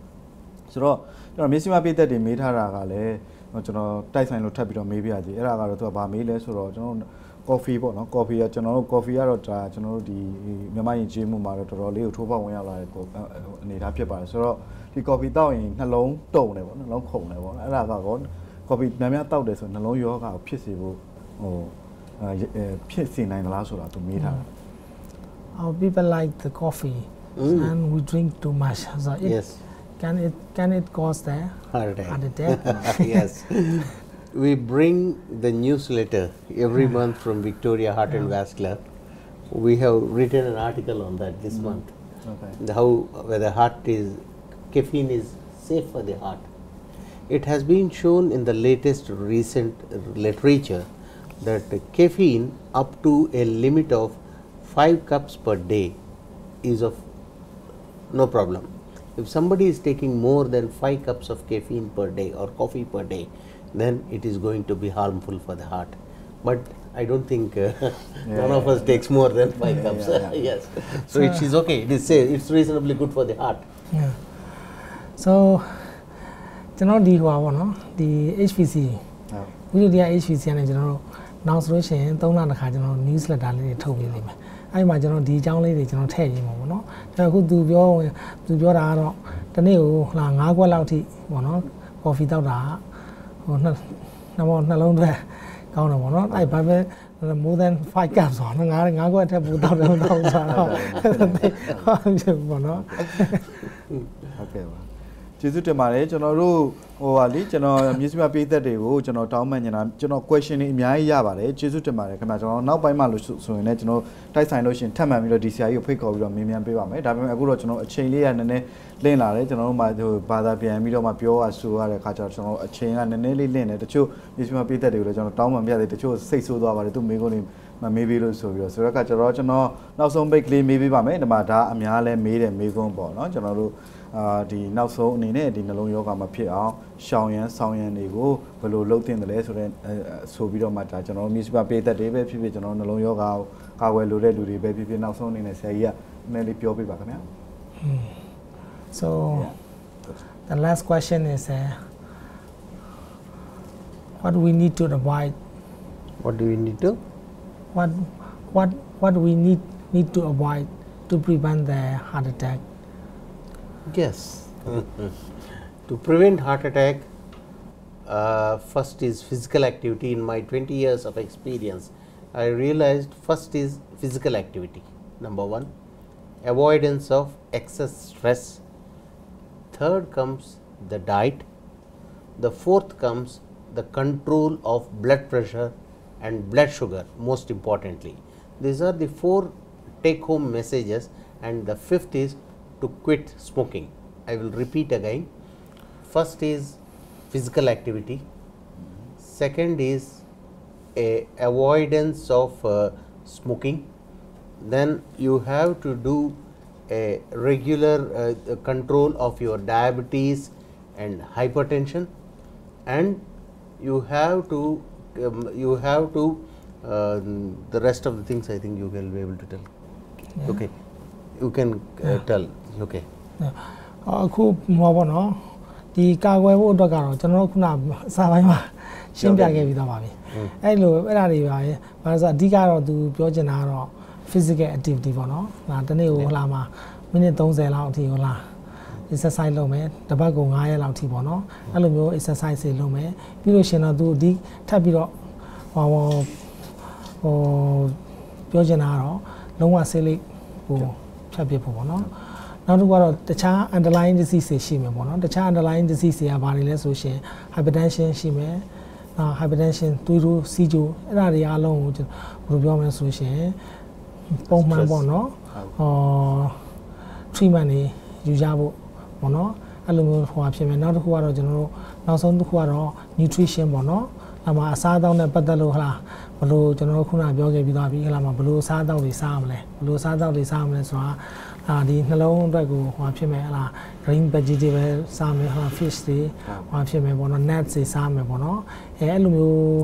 ဆိုတော့ကျွန်တော်မျက်စိမပိတ်သက်တွေမေးထားတာကလည်းကျွန်တော်တိုက်ဆိုင်လို့ထပ်ပြီးတော့မေးပြရစီအဲ့ဒါကတော့သူကဗာမေးလဲဆိုတော့ကျွန်တော်coffee ပေါ့เนาะ coffee ကကျွန်တော်တို့ coffee ကတော့ဒါကျွန်တော်တို့ဒီမြန်မာယဉ်ကျေးမှုမှာတော့တော်တော်လေးကိုထိုးဖောက်ဝင်ရောက်လာတဲ့အနေအထားဖြစ်ပါတယ်ဆိုတော့ဒီ coffee တောက်ရင်နှလုံးတုံတယ်ပေါ့နှလုံးခုန်တယ်ပေါ့အဲ့ဒါကတော့ coffee များများတောက်တယ်ဆိုနှလုံးယောဂါကိုဖြစ်စေဖို့ဟိုဖြစ်စေနိုင်သလားဆိုတာသူမေးထားတာ Our people like the coffee and we drink too much so it, yes can it cause the heart attack yes we bring the newsletter every month from Victoria Heart and Vascular we have written an article on that this month okay how whether caffeine is safe for the heart it has been shown in the latest recent literature that caffeine up to a limit of 5 cups per day is of no problem. If somebody is taking more than 5 cups of caffeine per day or coffee per day, then it is going to be harmful for the heart. But I don't think none of us takes more than 5 cups. Yes. So it is okay. It is safe. It's reasonably good for the heart. Yeah. So, you know, the HPC. We do the HPC and general. Now, so don't know the newsletter told me. I imagine the young lady, you know, tell you, no, who do your arrow, the new Langagua Lauti, coffee out, or not alone there. I buy more than 5 cups on Nagago without okay. ကျေးဇူးတင်ပါတယ်ကျွန်တော်တို့ဟိုပါလေကျွန်တော်မြစ်စမပေးသက်တွေကိုကျွန်တော်တောင်းမှန်နေတာကျွန်တော် question တွေအများကြီးရပါတယ်ကျေးဇူးတင်ပါတယ်ခင်ဗျာကျွန်တော်နောက်ပိုင်းမှာလို့ဆိုရင်လည်းကျွန်တော်တိုက်ဆိုင်လို့ရှိရင်ထပ်မှန်ပြီးတော့ဒီဆရာကြီးကိုဖိတ်ခေါ်ပြီးတော့မေးမြန်းပေးပါမယ်ဒါပေမဲ့အခုတော့ကျွန်တော်အချိန်လေးကနည်းနည်းလင့်လာတယ်ကျွန်တော်တို့မှာဟိုဘာသာပြန်ပြီးတော့မှပြောရဆိုရတဲ့အခါကျတော့ကျွန်တော်အချိန်ကနည်းနည်းလေးလင့်တယ်တချို့မြစ်စမပေးသက်တွေကိုလည်းကျွန်တော်တောင်းမှန်ပြတယ်တချို့စိတ်ဆိုးသွားပါတယ်သူမေးခွန်းတွေမမေးပေးလို့ဆိုပြီးတော့ဆိုတော့ကကျွန်တော်နောက်ဆုံးပိတ်ကလေးမေးပေးပါမယ်ဒီမှာဒါအများလဲမေးတယ်မေးခွန်းပေါ့နော်ကျွန်တော်တို့ဒီနောက်ဆုံးအနေနဲ့ဒီနှလုံးယောဂမဖြစ်အောင်ရှောင်ရန်ဆောင်ရန်တွေကိုဘယ်လိုလုပ်သင့်တယ်လဲဆိုတော့ဆိုပြီးတော့မှဒါကျွန်တော်မျိုးစပါပေးသက်တွေပဲဖြစ်ဖြစ်ကျွန်တော်နှလုံးယောဂကိုကာကွယ်လိုတဲ့လူတွေပဲဖြစ်ဖြစ်နောက်ဆုံးအနေနဲ့ဆရာကြီးကနည်းနည်းလေးပြောပြပါခင်ဗျာ So the last question is what do we need to avoid what do we need to what do we need to avoid to prevent the heart attack Yes. To prevent heart attack, first is physical activity. In my 20 years of experience, I realized first is physical activity. Number 1, avoidance of excess stress. Third comes the diet. The fourth comes the control of blood pressure and blood sugar, most importantly. These are the 4 take-home messages, and the 5th is to quit smoking. I will repeat again. First is physical activity. Second is a avoidance of smoking. Then you have to do a regular control of your diabetes and hypertension, and you have to the rest of the things I think you will be able to tell. Yeah. Okay, you can tell. Okay. အခုဟောပေါ့နော် ဒီကာကွယ်ဖို့အတွက်ကတော့ကျွန်တော်တို့ခုနစာပိုင်းမှာရှင်းပြခဲ့ပြီးသားပါပြီအဲ့လိုအဲ့ဒါတွေပါရဲ့ဘာလို့ဆိုအဓိကတော့သူပြောချင်တာကတော့ physical activity ပေါ့နော်ဒါတနေ့ကိုဟလာမှာမိနစ်30လောက်အထိဟလာ exercise လုပ်မယ်တပတ်ကို9ရက်လောက်အထိပေါ့နော်အဲ့လိုမျိုး exercise တွေလုပ်မယ်ပြီးလို့ရှင်တော့သူဒီထပ်ပြီးတော့ဟိုပြောချင်တာကတော့လုံးဝဆေးလိပ်ကိုဖြတ်ပစ်ဖို့ပေါ့နော်နောက်တစ်ခုကတော့တခြား underlying disease တွေရှိမယ်ပေါ့နော်တခြား underlying disease တွေကဘာတွေလဲဆိုရှင် hypertension ရှိမယ်hypertension သွေးတိုးစီးကျိုအဲ့ဒါတွေအားလုံးကိုဘယ်လိုပြောမလဲဆိုရှင်ပုံမှန်ပေါ့နော်treatment တွေယူကြဖို့ပေါ့နော်အဲ့လိုမျိုးဟိုဖြစ်မယ်နောက်တစ်ခုကတော့ကျွန်တော်တို့နောက်ဆုံးတစ်ခုကတော့ nutrition ပေါ့နော်အမှအစားအသောက်နဲ့ပတ်သက်လို့ဟလာဘလို့ကျွန်တော်တို့ခုနပြောခဲ့ပြီးသွားပြီဟလာမှာဘလို့အစားအသောက်တွေစားရမလဲဘလို့အစားအသောက်တွေစားရမလဲဆိုတာဒီနှလုံးအတွက်ကိုဟိုဖြစ်မယ်ဟလာ green vegetable စားမယ်ဟလာ fish တွေဟိုဖြစ်မယ်ပေါ့နော် nuts တွေစားမယ်ပေါ့နော်အဲ့လိုမျိုး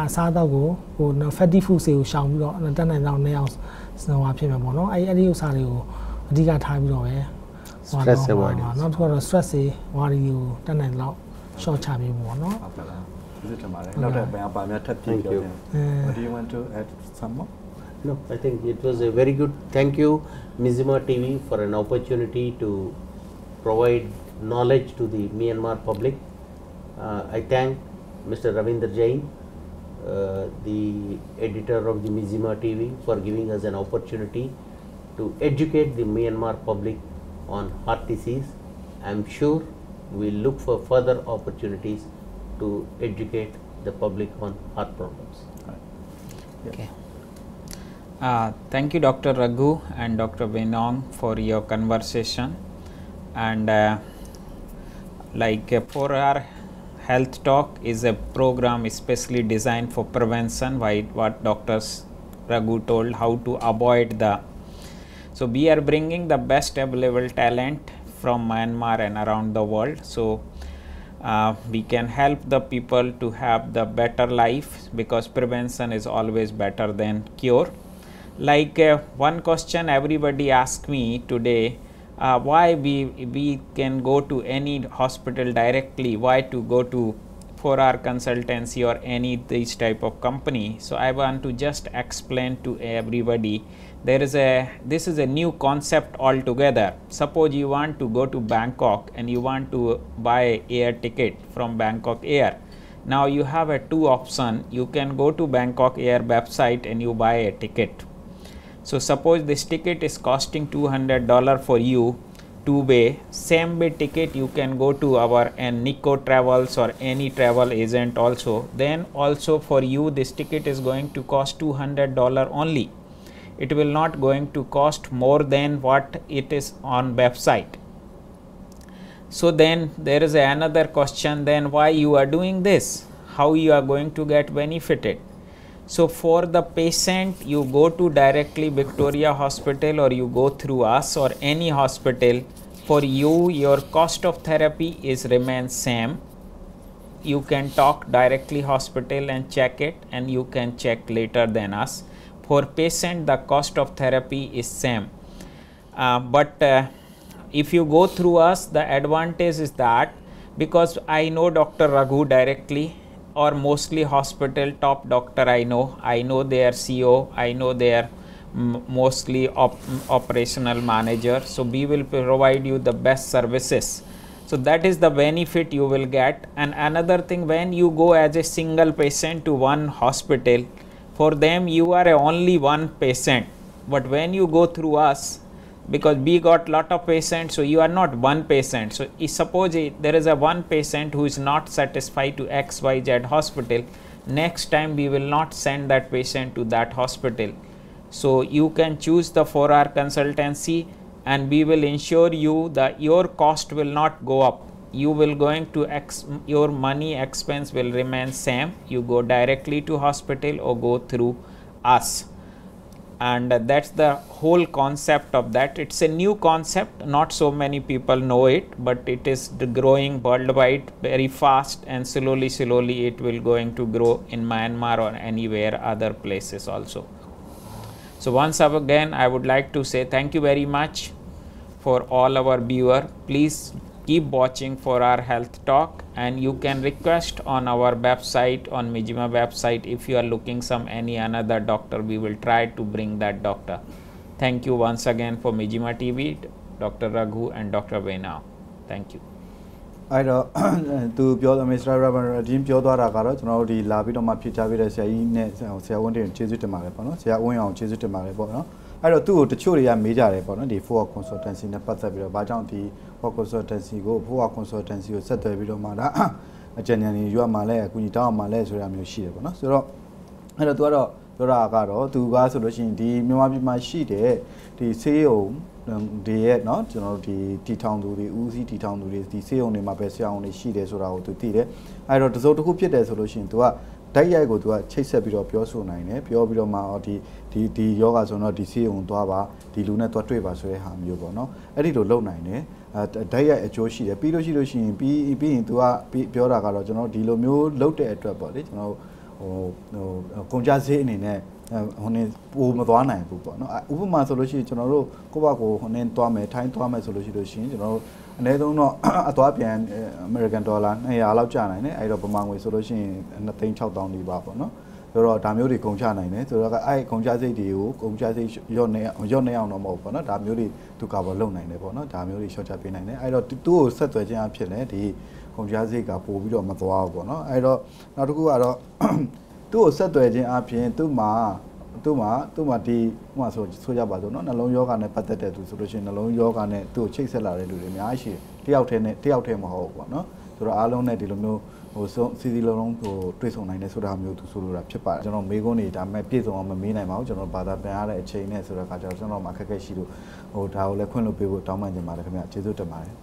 အစားအသောက်ကိုဟို fatty food တွေကိုရှောင်ပြီးတော့တက်နိုင်တော့နေအောင်ဟိုဖြစ်မယ်ပေါ့နော်အဲ့ဒီဥစ္စာတွေကိုအဓိကထားပြီးတော့ပဲ stress avoidance နောက်တစ်ခုကတော့ stress တွေ worry ကိုတက်နိုင်တော့ short ချပေးဖို့ပေါ့နော်ဟုတ်ကဲ့လားဒီလိုထင်ပါတယ်နောက်တဲ့ဘယ်အပါများထပ်ပြီးပြောရင် What do you want to add some more? No, I think it was a very good. Thank you, Mizima TV, for an opportunity to provide knowledge to the Myanmar public. I thank Mr. Ravinder Jain, the editor of the Mizima TV, for giving us an opportunity to educate the Myanmar public on heart disease. I am sure we'll look for further opportunities to educate the public on heart problems. Okay. Thank you, Dr. Raghu and Dr. Benong, for your conversation. And for our health talk is a program especially designed for prevention. What Dr. Raghu told, how to avoid the. So we are bringing the best available talent from Myanmar and around the world. So we can help the people to have the better life, because prevention is always better than cure. One question everybody asked me today, why we can go to any hospital directly, why to go to 4-hour consultancy or any this type of company. So I want to just explain to everybody, this is a new concept altogether. Suppose you want to go to Bangkok and you want to buy air ticket from Bangkok Air. Now you have a two option. You can go to Bangkok Air website and you buy a ticket. So suppose this ticket is costing $200 for you, two-way, same way ticket you can go to our Nico Travels or any travel agent also. Then also for you this ticket is going to cost $200 only. It will not going to cost more than what it is on website. So then there is another question, then why you are doing this? How you are going to get benefited? So for the patient, you go to directly Victoria Hospital or you go through us or any hospital. For you, your cost of therapy is remains same. You can talk directly hospital and check it, and you can check later than us. For patient, the cost of therapy is same. But if you go through us, the advantage is that because I know Dr. Raghu directly, or mostly hospital top doctor I know their CEO, I know their mostly operational manager. So we will provide you the best services. So that is the benefit you will get. And another thing, when you go as a single patient to one hospital, for them you are only one patient. But when you go through us, because we got lot of patients, so you are not one patient. So suppose there is a one patient who is not satisfied to XYZ hospital, next time we will not send that patient to that hospital. So you can choose the 4-hour consultancy, and we will ensure you that your cost will not go up. You will going to your money expense will remain same. You go directly to hospital or go through us. And that's the whole concept of that. It's a new concept, not so many people know it, but it is growing worldwide very fast, and slowly it will going to grow in Myanmar or anywhere other places also. So once again I would like to say thank you very much for all our viewer. Please keep watching for our health talk, and you can request on our website, on Mijima website, if you are looking some any another doctor, we will try to bring that doctor. Thank you once again for Mijima TV, Dr. Raghu and Dr. Vena. Thank you. အဲ့တော့သူပြောတယ် Mr. Ravan အရင်ပြောသွားတာကတော့ကျွန်တော်တို့ဒီလာပြီးတော့မှဖြည့်ချပေးတဲ့ဆရာကြီးနဲ့ဆရာဝန်တွေကျေးဇူးတင်ပါတယ်ပေါ့နော်ဆရာဝန်အောင်ကျေးဇူးတင်ပါတယ်ပေါ့နော်အဲ့တော့သူ့ကိုတချို့တွေကမေးကြတယ်ပေါ့နော်ဒီ for consultancy နဲ့ပတ်သက်ပြီးတော့ဘာကြောင့်ဒီ for consultancy ကို for consultancy ကိုဆက်သွယ်ပြီးတော့မှဒါအကြံဉာဏ်တွေရွတ်မှလဲအကူအညီတောင်းမှလဲဆိုတာမျိုးရှိတယ်ပေါ့နော်ဆိုတော့အဲ့တော့သူကတော့ပြောတာကတော့သူကဆိုလို့ရှိရင်ဒီမြန်မာပြည်မှာရှိတဲ့ဒီဆေးရုံဒီရဲ့เนาะကျွန်တော်တို့ဒီတီထောင်သူတွေဦးစီးတီထောင်သူတွေဒီဆေးရုံတွေမှာပဲဆရာဝန်တွေရှိတယ်ဆိုတာကိုသူသိတယ်အဲ့တော့တစုံတစ်ခုဖြစ်တယ်ဆိုလို့ရှိရင်သူကဓာတ်ရိုက်ကိုသူကချိတ်ဆက်ပြီးတော့ပြောဆိုနိုင်တယ်ပြောပြီးတော့မှဒီယောဂဆိုတော့ဒီဆေးရုံသွားပါဒီလူနဲ့သွားတွေ့ပါဆိုတဲ့ဟာမျိုးပေါ့เนาะအဲ့ဒီလိုလုပ်နိုင်တယ်ဓာတ်ရိုက်အကျိုးရှိတယ်ပြီးလို့ရှိရင်ပြီးရင်သူကပြောတာကတော့ကျွန်တော်ဒီလိုမျိုးလုပ်တဲ့အတွက်ပေါ့လေကျွန်တော်ကုန်ကြစေးအနေနဲ့ဟိုနေပိုမသွားနိုင်ဘူးပေါ့နော်ဥပမာဆိုလို့ရှိရင်ကျွန်တော်တို့ကိုယ့်ဘာကိုဟိုနေသွားမယ်ထိုင်းသွားမယ်ဆိုလို့ရှိလို့ရှိရင်ကျွန်တော်တို့အနည်းဆုံးတော့အသွားပြန် American dollar 200လောက်ကျနိုင်တယ်အဲ့တော့ပမာငွေဆိုလို့ရှိရင်2,600,000လေးပါပေါ့နော်ဆိုတော့ဒါမျိုးတွေကုန်ချနိုင်တယ်ဆိုတော့အဲ့ကုန်ချစိတ်တွေကိုကုန်ချစိတ်ရော့နေအောင်တော့မဟုတ်ပေါ့နော်ဒါမျိုးတွေသူကဘာလုပ်နိုင်တယ်ပေါ့နော်ဒါမျိုးတွေ short ချပေးနိုင်တယ်အဲ့တော့သူ့ကိုဆက်သွယ်ခြင်းအဖြစ်နဲ့ဒီကုန်ချစိတ်ကပို့ပြီးတော့မသွားဘူးပေါ့နော်အဲ့တော့နောက်တစ်ခုကတော့ သူ့ကိုဆက်သွယ်ခြင်းအပြင်သူ့မှာဒီဥမာဆိုကြပါစို့နော်နှလုံးယောဂနဲ့ပတ်သက်တဲ့သူဆိုလို့ရှိရင်နှလုံးယောဂနဲ့သူ့ကိုချိတ်ဆက်လာတဲ့လူတွေအများကြီးရှိတယ်တယောက်တည်းမဟုတ်ဘူးပေါ့နော်ဆိုတော့အားလုံးနဲ့ဒီလိုမျိုးဟိုစီလုံးဟိုတွေ့ဆုံနိုင်တယ်ဆိုတာမျိုးသူဆိုလိုတာဖြစ်ပါတယ်ကျွန်တော်မေးခွန်းတွေဒါပေမဲ့ပြည့်စုံအောင်မမေးနိုင်ပါဘူးကျွန်တော်ဘာသာပြန်ရတဲ့အချိန်နဲ့ဆိုတော့ကျွန်တော်မှာခက်ခဲရှိလို့ဟိုဒါကိုလည်းခွင့်လို့ပေးဖို့တောင်းပန်ချင်ပါတယ်ခင်ဗျကျေးဇူးတင်ပါတယ်